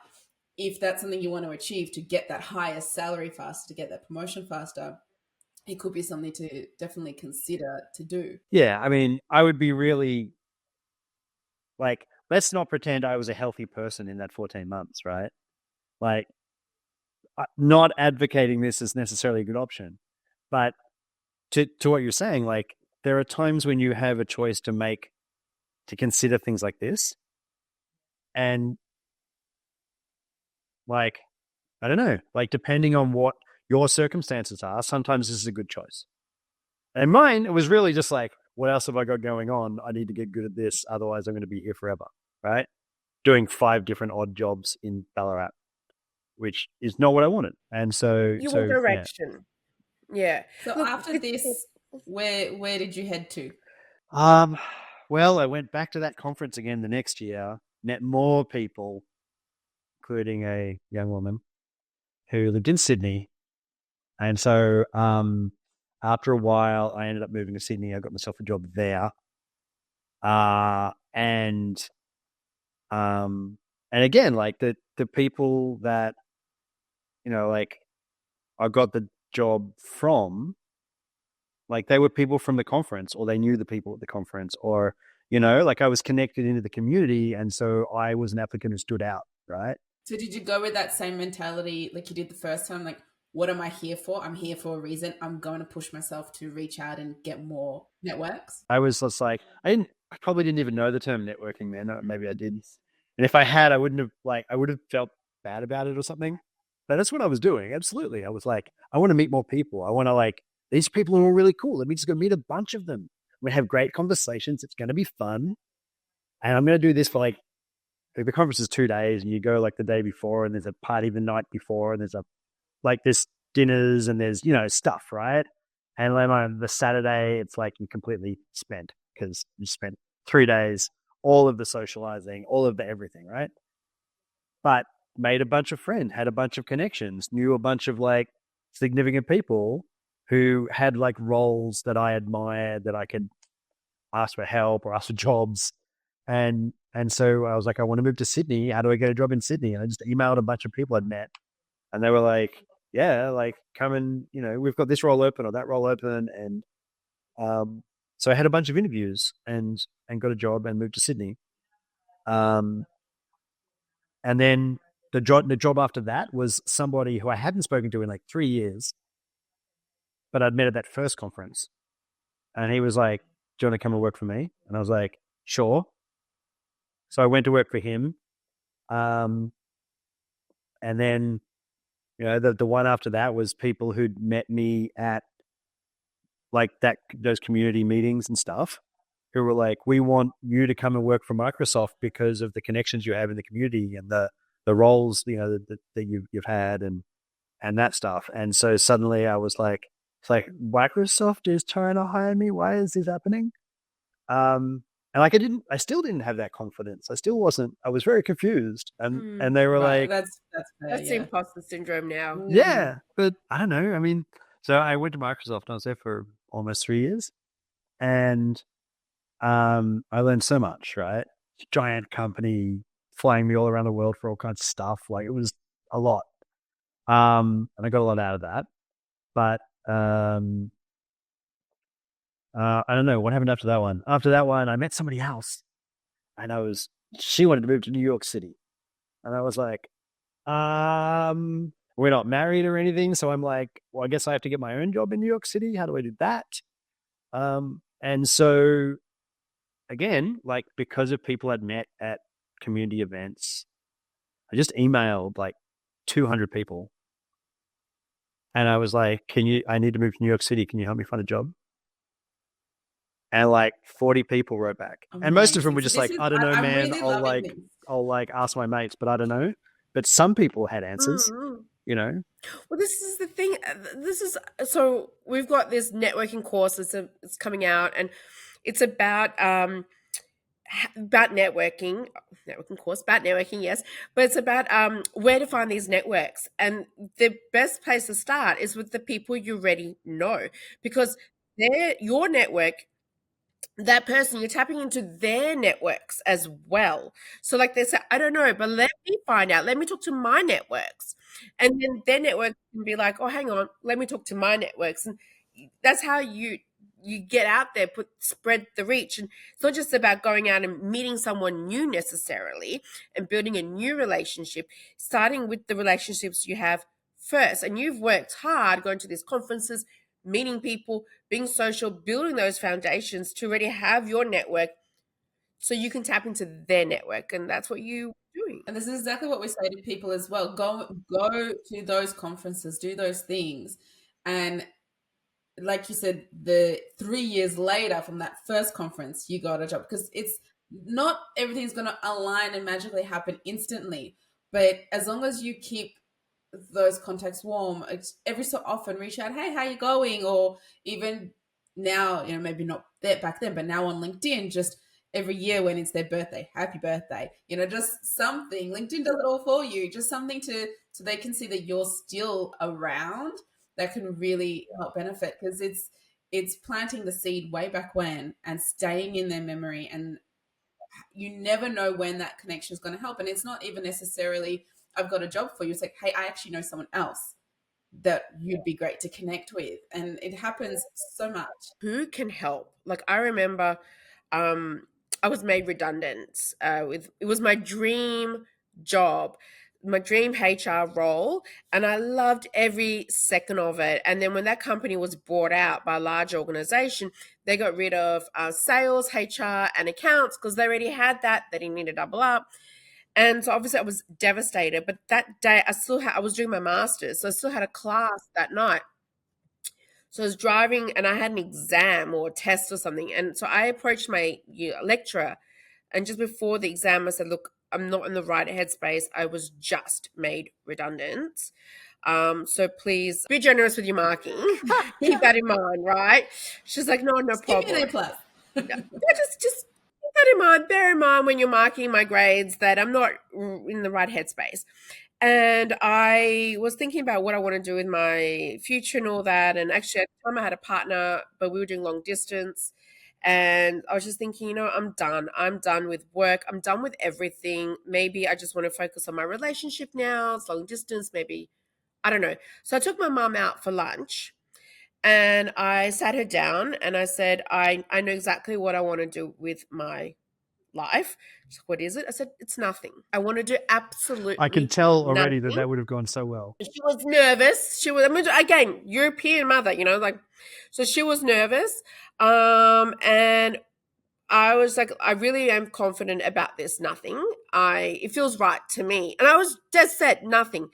if that's something you want to achieve, to get that higher salary faster, to get that promotion faster, it could be something to definitely consider to do. Yeah, I mean, I would be really like, let's not pretend I was a healthy person in that 14 months, right? Like, not advocating this is necessarily a good option, but to what you're saying, like, there are times when you have a choice to consider things like this, and like, I don't know, like, depending on what your circumstances are, sometimes this is a good choice. And mine, it was really just like, what else have I got going on? I need to get good at this, otherwise I'm going to be here forever, right? Doing 5 different odd jobs in Ballarat, which is not what I wanted. And so, You want yeah. direction. Yeah. So Look, after this, where did you head to? Well, I went back to that conference again the next year, met more people, including a young woman who lived in Sydney. And so, after a while, I ended up moving to Sydney. I got myself a job there. And again, like, the people that, like, I got the job from, like, they were people from the conference, or they knew the people at the conference, or, like, I was connected into the community. And so I was an applicant who stood out, right? So did you go with that same mentality like you did the first time? Like, what am I here for? I'm here for a reason. I'm going to push myself to reach out and get more networks. I was just like, I probably didn't even know the term networking then. Maybe I did. And if I had, I would have felt bad about it or something. But that's what I was doing. Absolutely. I was like, I want to meet more people. I want to like, these people are all really cool. Let me just go meet a bunch of them. We have great conversations. It's going to be fun. And I'm going to do this for like the conference is 2 days and you go like the day before and there's a party the night before and there's a like this dinners and there's, stuff, right? And then on the Saturday, it's like you completely spent because you spent 3 days, all of the socializing, all of the everything, right? But made a bunch of friends, had a bunch of connections, knew a bunch of like significant people who had like roles that I admired that I could ask for help or ask for jobs. And so I was like, I want to move to Sydney. How do I get a job in Sydney? And I just emailed a bunch of people I'd met and they were like, yeah, like come and, we've got this role open or that role open. And so I had a bunch of interviews and got a job and moved to Sydney. And then the job after that was somebody who I hadn't spoken to in like 3 years, but I'd met at that first conference. And he was like, do you want to come and work for me? And I was like, sure. So I went to work for him. And then, the one after that was people who'd met me at like those community meetings and stuff, who were like, we want you to come and work for Microsoft because of the connections you have in the community and the roles, that you've had and that stuff. And so suddenly I was like, it's like Microsoft is trying to hire me. Why is this happening? And like I still didn't have that confidence. I was very confused. And they were Right, like, that's fair, That's imposter syndrome now. yeah, but I don't know. I mean, so I went to Microsoft and I was there for almost 3 years and I learned so much, right? Giant company flying me all around the world for all kinds of stuff. Like it was a lot. And I got a lot out of that. But I don't know what happened after that one. After that one, I met somebody else and she wanted to move to New York City. And I was like, we're not married or anything. So I'm like, well, I guess I have to get my own job in New York City. How do I do that? And so again, like because of people I'd met at community events, I just emailed like 200 people. And I was like, I need to move to New York City. Can you help me find a job? And like 40 people wrote back. Amazing. And most of them were just So like, I don't know, man. Really I'll like ask my mates, but I don't know. But some people had answers, Well, this is the thing. So we've got this networking course. It's coming out, and it's about networking course, about networking, yes, but it's about where to find these networks. And the best place to start is with the people you already know, because they're your network. That person, you're tapping into their networks as well. So like they say, I don't know, but let me find out. Let me talk to my networks. And then their network can be like, oh, hang on, let me talk to my networks. And that's how you get out there, spread the reach. And it's not just about going out and meeting someone new necessarily and building a new relationship, starting with the relationships you have first. And you've worked hard going to these conferences, meeting people, being social, building those foundations to already have your network so you can tap into their network. And that's what you're doing. And this is exactly what we say to people as well. Go to those conferences, do those things. And like you said, the 3 years later from that first conference, you got a job, because it's not everything's going to align and magically happen instantly. But as long as you keep those contacts warm, every so often reach out, hey, how you going? Or even now, maybe not that back then, but now on LinkedIn, just every year when it's their birthday, happy birthday, just something. LinkedIn does it all for you, just something so they can see that you're still around. That can really help benefit, because it's planting the seed way back when and staying in their memory, and you never know when that connection is going to help. And it's not even necessarily, I've got a job for you. It's like, hey, I actually know someone else that you'd be great to connect with. And it happens so much. Who can help? Like I remember I was made redundant. It was my dream job, my dream HR role, and I loved every second of it. And then when that company was bought out by a large organization, they got rid of sales, HR, and accounts because they already had that. They didn't need to double up. And so obviously I was devastated. But that day I was doing my master's, so I still had a class that night. So I was driving and I had an exam or a test or something. And so I approached my lecturer, and just before the exam, I said, look, I'm not in the right headspace. I was just made redundant. So please be generous with your marking. Keep that in mind, right? She's like, no, no Just give me problem. an A plus. Yeah, just keep that in mind. Bear in mind when you're marking my grades that I'm not in the right headspace. And I was thinking about what I want to do in my future and all that. And actually, at the time, I had a partner, but we were doing long distance. And I was just thinking, I'm done. I'm done with work. I'm done with everything. Maybe I just want to focus on my relationship now. It's long distance. Maybe, I don't know. So I took my mom out for lunch and I sat her down and I said, I know exactly what I want to do with my life. She's like, what is it? I said, it's nothing. I want to do absolutely I can tell already nothing. that would have gone so well. She was nervous. Again, European mother, so she was nervous. And I was like, I really am confident about this. Nothing. It feels right to me. And I was just said nothing.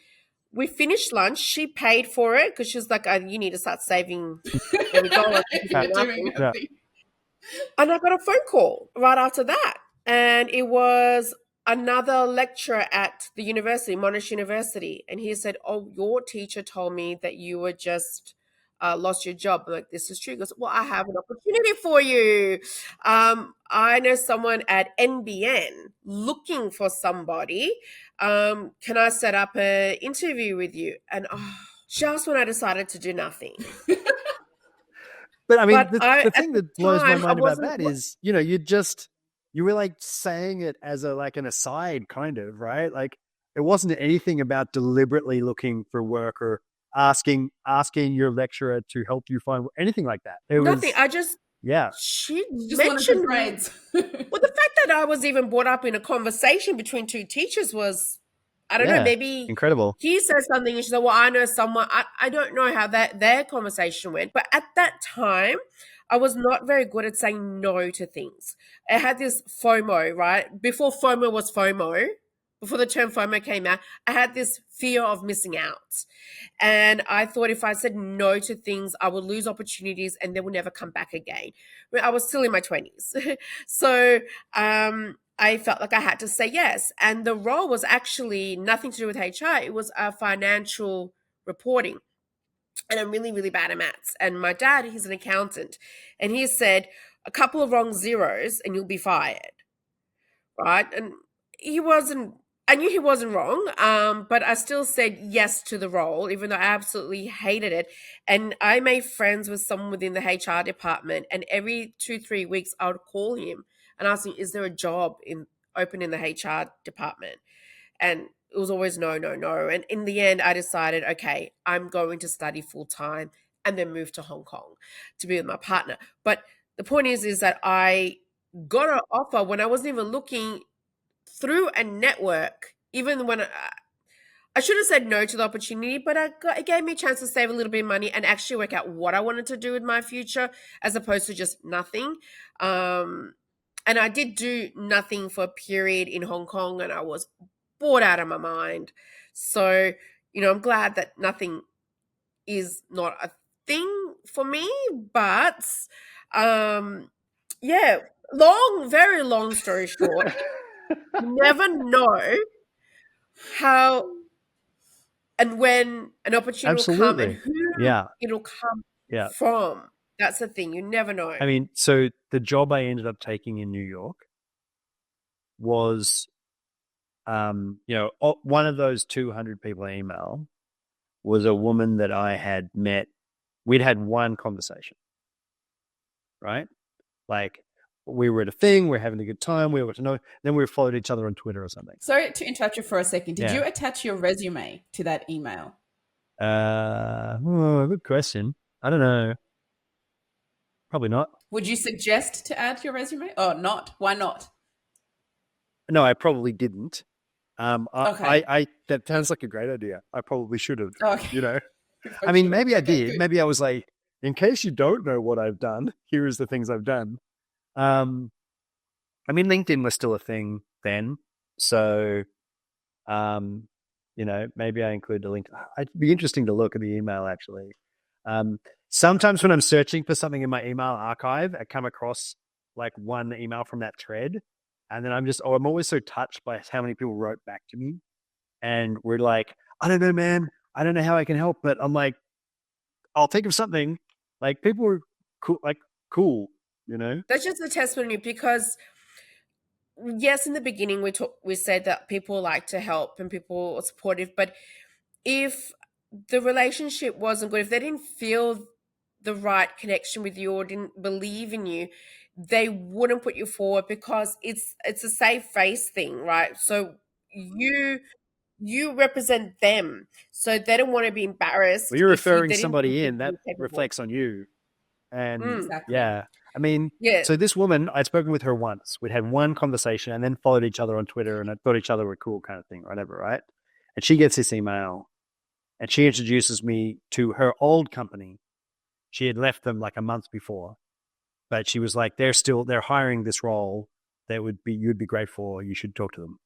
We finished lunch. She paid for it because she was like, you need to start saving every dollar. You're doing Yeah. nothing. And I got a phone call right after that. And it was another lecturer at the university, Monash University. And he said, oh, your teacher told me that you were just lost your job. I'm like, this is true. He goes, well, I have an opportunity for you. I know someone at NBN looking for somebody. Can I set up an interview with you? And just when I decided to do nothing. But I mean, But the thing that blows my time, I mind about wasn't- that is, you were like saying it as an aside kind of, right? Like it wasn't anything about deliberately looking for work or asking your lecturer to help you find anything like that. It nothing. was, yeah. She Just wanted mentioned good grades. Well, the fact that I was even brought up in a conversation between two teachers was, I don't know, Yeah, maybe incredible. he said something and she said, well, I know someone. I don't know how their conversation went. But at that time, I was not very good at saying no to things. I had this FOMO, right? Before FOMO was FOMO, before the term FOMO came out, I had this fear of missing out. And I thought if I said no to things, I would lose opportunities and they would never come back again. I was still in my 20s. So I felt like I had to say yes. And the role was actually nothing to do with HR. It was financial reporting. And I'm really, really bad at maths. And my dad, he's an accountant. And he said, a couple of wrong zeros and you'll be fired. Right? And I knew he wasn't wrong, but I still said yes to the role, even though I absolutely hated it. And I made friends with someone within the HR department. And every 2-3 weeks, I would call him and ask him, is there a job open in the HR department? And it was always no, no, no. And in the end, I decided, okay, I'm going to study full time and then move to Hong Kong to be with my partner. But the point is that I got an offer when I wasn't even looking through a network, even when I should have said no to the opportunity, but it gave me a chance to save a little bit of money and actually work out what I wanted to do with my future as opposed to just nothing. And I did do nothing for a period in Hong Kong and I was bored out of my mind. So, I'm glad that nothing is not a thing for me, but yeah, very long story short, you never know how and when an opportunity will come and Absolutely. who Yeah. it'll come Yeah. from. That's the thing. You never know. I mean, so the job I ended up taking in New York was, one of those 200 people I email was a woman that I had met. We'd had one conversation, right? Like we were at a thing, we're having a good time, we were to know, then we followed each other on Twitter or something. Sorry to interrupt you for a second. Did Yeah. you attach your resume to that email? Good question. I don't know. Probably not. Would you suggest to add your resume or not? Why not? No, I probably didn't. Okay. That sounds like a great idea. I probably should have, Okay. I mean, maybe I Okay, did. good. Maybe I was like, in case you don't know what I've done, here is the things I've done. I mean, LinkedIn was still a thing then. So, maybe I include a link. It'd be interesting to look at the email actually. Um, Sometimes when I'm searching for something in my email archive, I come across like one email from that thread, and then I'm always so touched by how many people wrote back to me, and we're like, I don't know, man, I don't know how I can help, but I'm like, I'll think of something. Like people were cool, cool, you know. That's just a testimony because yes, in the beginning we said that people like to help and people are supportive, but if the relationship wasn't good, if they didn't feel the right connection with you or didn't believe in you, they wouldn't put you forward because it's a safe face thing, right? So you you represent them, so they don't want to be Well, embarrassed you're if referring they didn't think somebody that in you that were capable. reflects on you. And Mm, Exactly. yeah, I mean, yeah. so this woman, I'd spoken with her once. We'd had one conversation and then followed each other on Twitter and I thought each other were cool kind of thing, whatever, right? And she gets this email and she introduces me to her old company. She had left them like a month before, but she was like, they're hiring this role that you'd be great for. You should talk to them.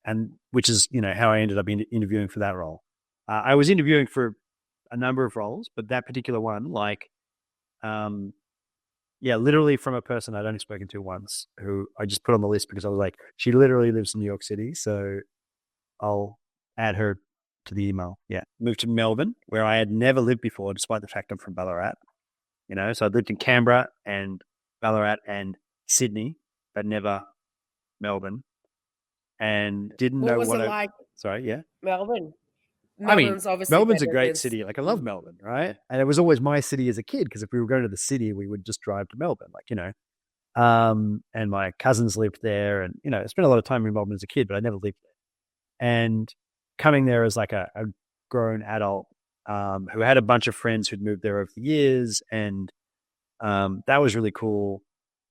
And which is, how I ended up interviewing for that role. I was interviewing for a number of roles, but that particular one, um, yeah, literally from a person I'd only spoken to once, who I just put on the list because I was like, she literally lives in New York City, so I'll add her to the email. Yeah, moved to Melbourne, where I had never lived before, despite the fact I'm from Ballarat. So I'd lived in Canberra and Ballarat and Sydney, but never Melbourne, and didn't What know was what it I. like, Sorry, yeah. Melbourne? I mean, Melbourne's obviously Melbourne's a better great than city. Like I love Sydney. Melbourne, right? And it was always my city as a kid because if we were going to the city, we would just drive to Melbourne, and my cousins lived there, and I spent a lot of time in Melbourne as a kid, but I never lived there. And coming there as like a grown adult, who had a bunch of friends who'd moved there over the years, and that was really cool.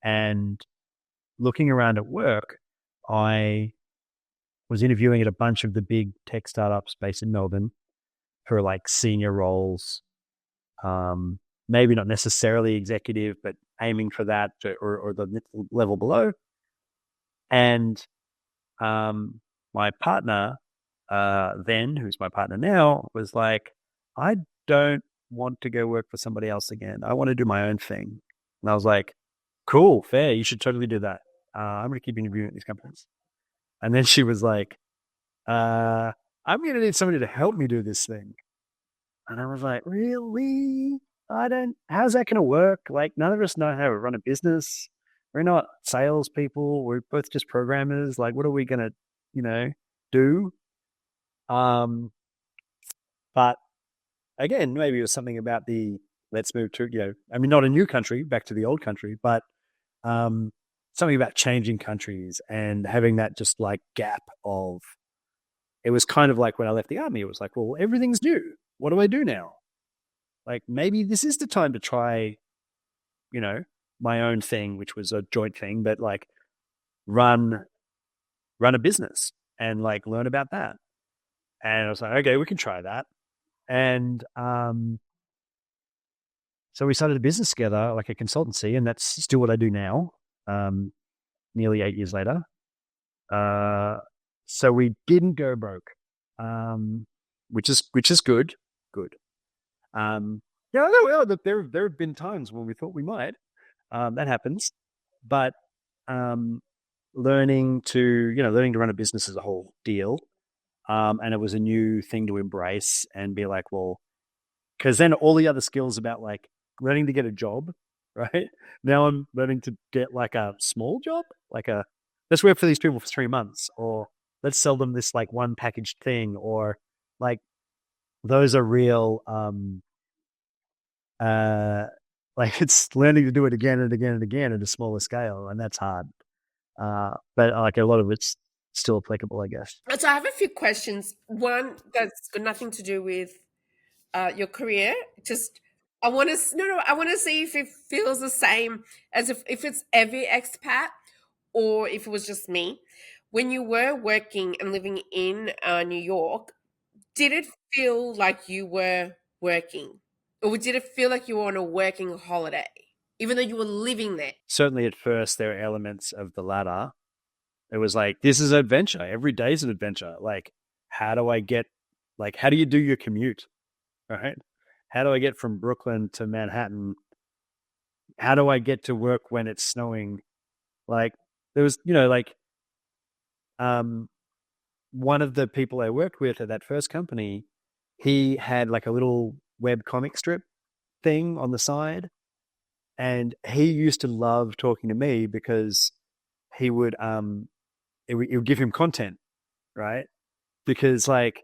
And looking around at work, I was interviewing at a bunch of the big tech startups based in Melbourne for like senior roles, um, maybe not necessarily executive, but aiming for that or the level below. And my partner, then, who's my partner now, was like, I don't want to go work for somebody else again. I want to do my own thing. And I was like, cool, fair. You should totally do that. I'm going to keep interviewing at these companies. And then she was like, I'm going to need somebody to help me do this thing. And I was like, really? How's that going to work? Like, none of us know how to run a business. We're not salespeople. We're both just programmers. Like, what are we going to, do? Um, but again, maybe it was something about let's move to, I mean, not a new country, back to the old country, but um, something about changing countries and having that just like gap of, it was kind of like when I left the army, it was like, well, everything's new. What do I do now? Like maybe this is the time to try, my own thing, which was a joint thing, but like run a business and like learn about that. And I was like, okay, we can try that. And so we started a business together, like a consultancy, and that's still what I do now, nearly 8 years later. So we didn't go broke, which is good. Good. Yeah, there have been times when we thought we might. That happens, but learning to run a business is a whole deal, and it was a new thing to embrace and be like, well, because then all the other skills about like learning to get a job, right? Now I'm learning to get like a small job, like let's work for these people for 3 months, or let's sell them this like one packaged thing, or like those are real uh like it's learning to do it again and again and again at a smaller scale, and that's hard. But like a lot of it's still applicable, I guess. So I have a few questions. One that's got nothing to do with your career. Just I want to no, I want to see if it feels the same as if it's every expat or if it was just me. When you were working and living in New York, did it feel like you were working, or did it feel like you were on a working holiday, even though you were living there? Certainly at first there are elements of the latter. It was like, this is an adventure. Every day is an adventure. Like, how do I get, like, how do you do your commute? Right? How do I get from Brooklyn to Manhattan? How do I get to work when it's snowing? Like, there was, like, um, one of the people I worked with at that first company, he had like a little web comic strip thing on the side. And he used to love talking to me because he would, it would give him content, right? Because like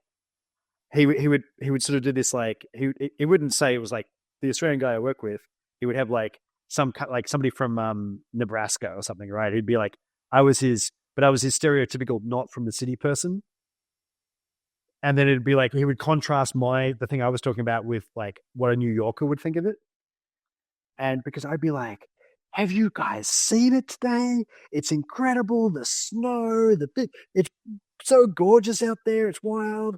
he would sort of do this, like he wouldn't say it was like the Australian guy I work with. He would have like like somebody from Nebraska or something, right? He'd be like, I was his stereotypical not from the city person. And then it'd be like he would contrast the thing I was talking about with like what a New Yorker would think of it. And because I'd be like, have you guys seen it today? It's incredible. The snow, it's so gorgeous out there. It's wild.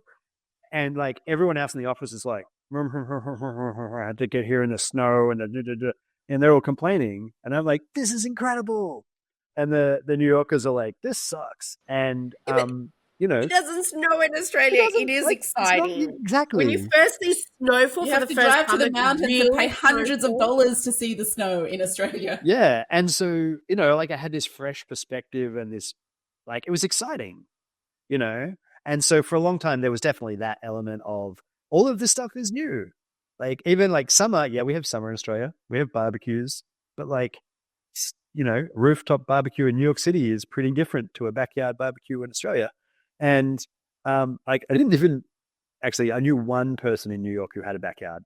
And like everyone else in the office is like, I had to get here in the snow and they're all complaining. And I'm like, this is incredible. And the New Yorkers are like, this sucks. And, Yeah, but you know, it doesn't snow in it Australia. It doesn't is like, it's not exciting. When you exactly. first see snowfall You for have the to first drive to time, the like mountains and pay real hundreds of snowfall. dollars to see the snow in Australia. Yeah. And so, like I had this fresh perspective and this, like, it was exciting, you know? And so for a long time, there was definitely that element of all of this stuff is new. Like, even like summer, yeah, we have summer in Australia, we have barbecues, but like, rooftop barbecue in New York City is pretty different to a backyard barbecue in Australia. And like, I didn't even actually, I knew one person in New York who had a backyard,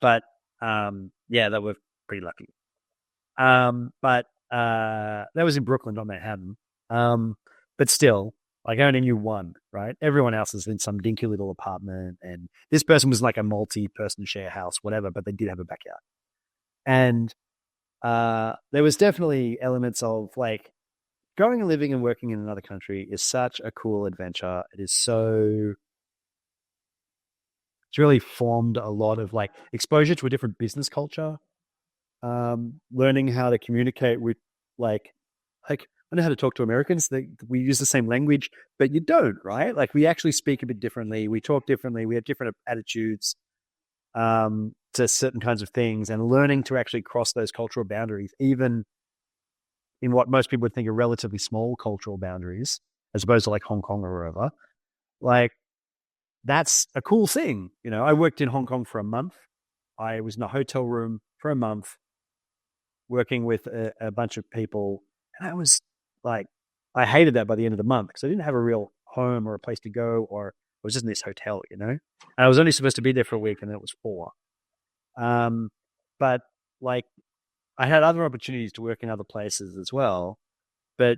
but yeah, they were pretty lucky. But that was in Brooklyn, not Manhattan. But still, like I only knew one, right? Everyone else is in some dinky little apartment, and this person was like a multi-person share house, whatever. But they did have a backyard, and there was definitely elements of like going and living and working in another country is such a cool adventure. It is so. It's really formed a lot of like exposure to a different business culture, learning how to communicate with like I know how to talk to Americans. We use the same language, but you don't, right? Like we actually speak a bit differently. We talk differently. We have different attitudes to certain kinds of things, and learning to actually cross those cultural boundaries, even in what most people would think are relatively small cultural boundaries, as opposed to like Hong Kong or wherever. Like that's a cool thing. I worked in Hong Kong for a month. I was in a hotel room for a month working with a bunch of people. And I was like, I hated that by the end of the month because I didn't have a real home or a place to go, or I was just in this hotel, And I was only supposed to be there for a week and then it was 4. But like I had other opportunities to work in other places as well. But,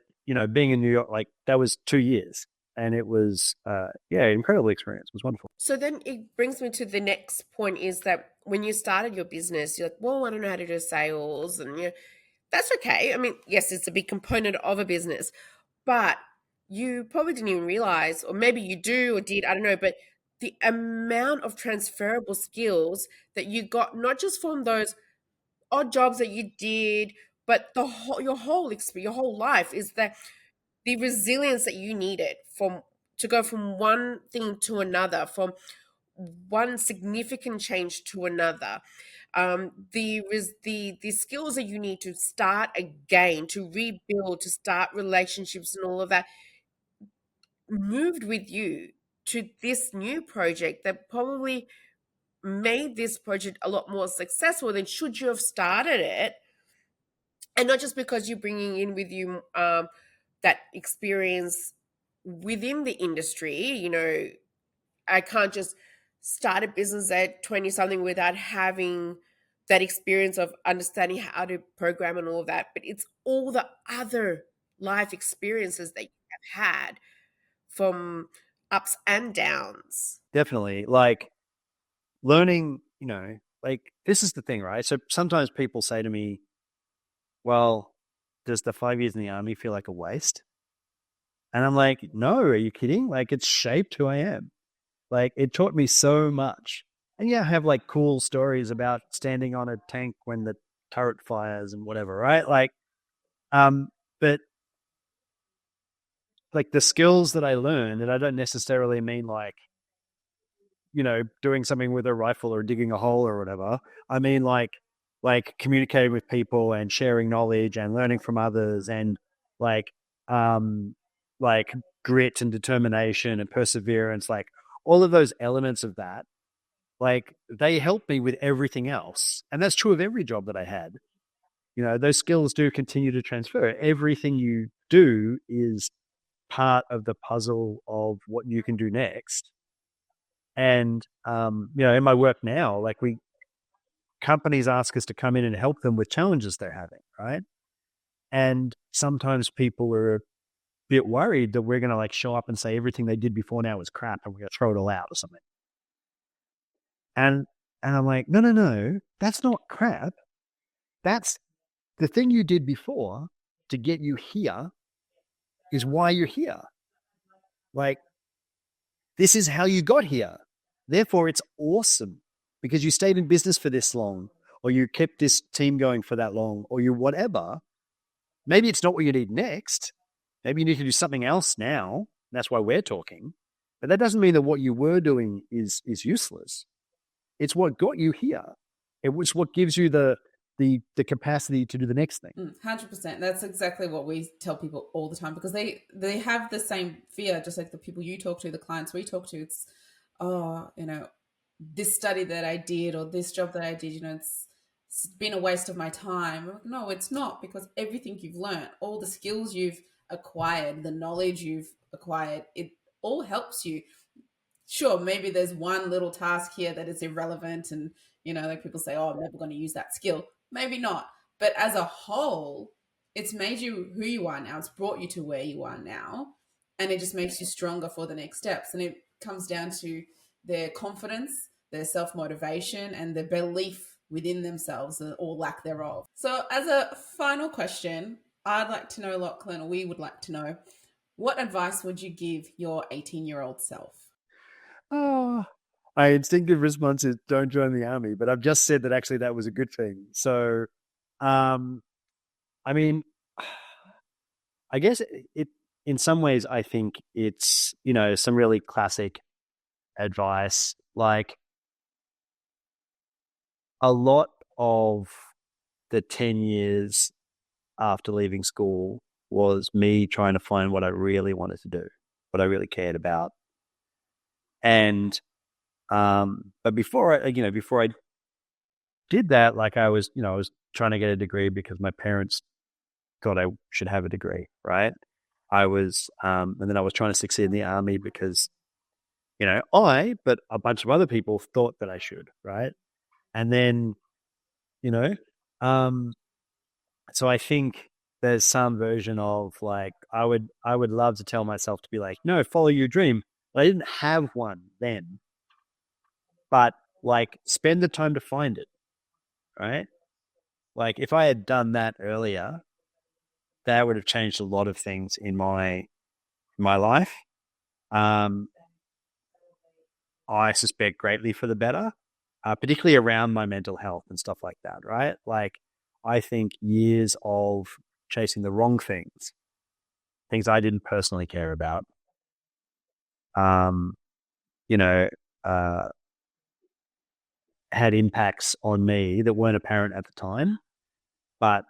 being in New York, like that was 2 years and it was, incredible experience. It was wonderful. So then it brings me to the next point is that when you started your business, you're like, well, I don't know how to do sales. And that's okay. I mean, yes, it's a big component of a business, but you probably didn't even realize, or maybe you do or did, I don't know, but the amount of transferable skills that you got, not just from those odd jobs that you did, but your whole experience, your whole life is that the resilience that you needed to go from one thing to another, from one significant change to another. The skills that you need to start again, to rebuild, to start relationships, and all of that moved with you to this new project that probably made this project a lot more successful than should you have started it. And not just because you're bringing in with you that experience within the industry. I can't just start a business at 20 something without having that experience of understanding how to program and all of that. But it's all the other life experiences that you have had from ups and downs. Definitely. Like learning, like this is the thing, right? So sometimes people say to me, well, does the 5 years in the army feel like a waste? And I'm like, no, are you kidding? Like it's shaped who I am. Like it taught me so much. And yeah, I have like cool stories about standing on a tank when the turret fires and whatever, right? Like, but like the skills that I learned, and I don't necessarily mean like, doing something with a rifle or digging a hole or whatever. I mean like communicating with people and sharing knowledge and learning from others and like um like grit and determination and perseverance, like all of those elements of that, like they help me with everything else. And that's true of every job that I had. Those skills do continue to transfer. Everything you do is part of the puzzle of what you can do next. And in my work now, like companies ask us to come in and help them with challenges they're having, right? And sometimes people are a bit worried that we're going to like show up and say everything they did before now is crap and we're going to throw it all out or something. And I'm like, no, that's not crap. That's the thing you did before to get you here is why you're here. Like, this is how you got here. Therefore, it's awesome because you stayed in business for this long, or you kept this team going for that long, or you whatever. Maybe it's not what you need next. Maybe you need to do something else now. That's why we're talking. But that doesn't mean that what you were doing is useless. It's what got you here. It was what gives you the capacity to do the next thing. 100%. That's exactly what we tell people all the time, because they have the same fear, just like the people you talk to, the clients we talk to. It's, this study that I did or this job that I did, it's been a waste of my time. I'm like, no, it's not, because everything you've learned, all the skills you've acquired, the knowledge you've acquired, it all helps you. Sure, maybe there's one little task here that is irrelevant and, like people say, oh, I'm never going to use that skill. Maybe not. But as a whole, it's made you who you are now. It's brought you to where you are now. And it just makes you stronger for the next steps. And it comes down to their confidence, their self-motivation, and their belief within themselves, or lack thereof. So as a final question, I'd like to know, Lachlan, or we would like to know, what advice would you give your 18-year-old self? Oh, my instinctive response is don't join the army, but I've just said that actually that was a good thing. So, I mean, I guess it in some ways, I think it's, some really classic advice. Like a lot of the 10 years after leaving school was me trying to find what I really wanted to do, what I really cared about. And, but before I did that, like I was trying to get a degree because my parents thought I should have a degree, right? I was, and then I was trying to succeed in the army because, but a bunch of other people thought that I should, right? And then, so I think there's some version of like, I would love to tell myself to be like, no, follow your dream. But I didn't have one then, but like spend the time to find it, right? Like if I had done that earlier, that would have changed a lot of things in my life. I suspect greatly for the better, particularly around my mental health and stuff like that, right? Like I think years of chasing the wrong things I didn't personally care about, had impacts on me that weren't apparent at the time, but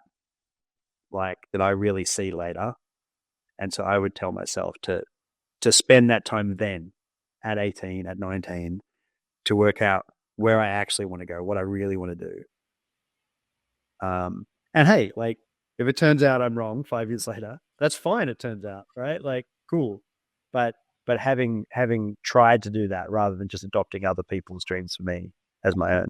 like that I really see later. And so I would tell myself to spend that time then at 18, at 19, to work out where I actually want to go, what I really want to do. And hey, like if it turns out I'm wrong 5 years later, that's fine. It turns out, right? Like cool. But having tried to do that rather than just adopting other people's dreams for me as my own.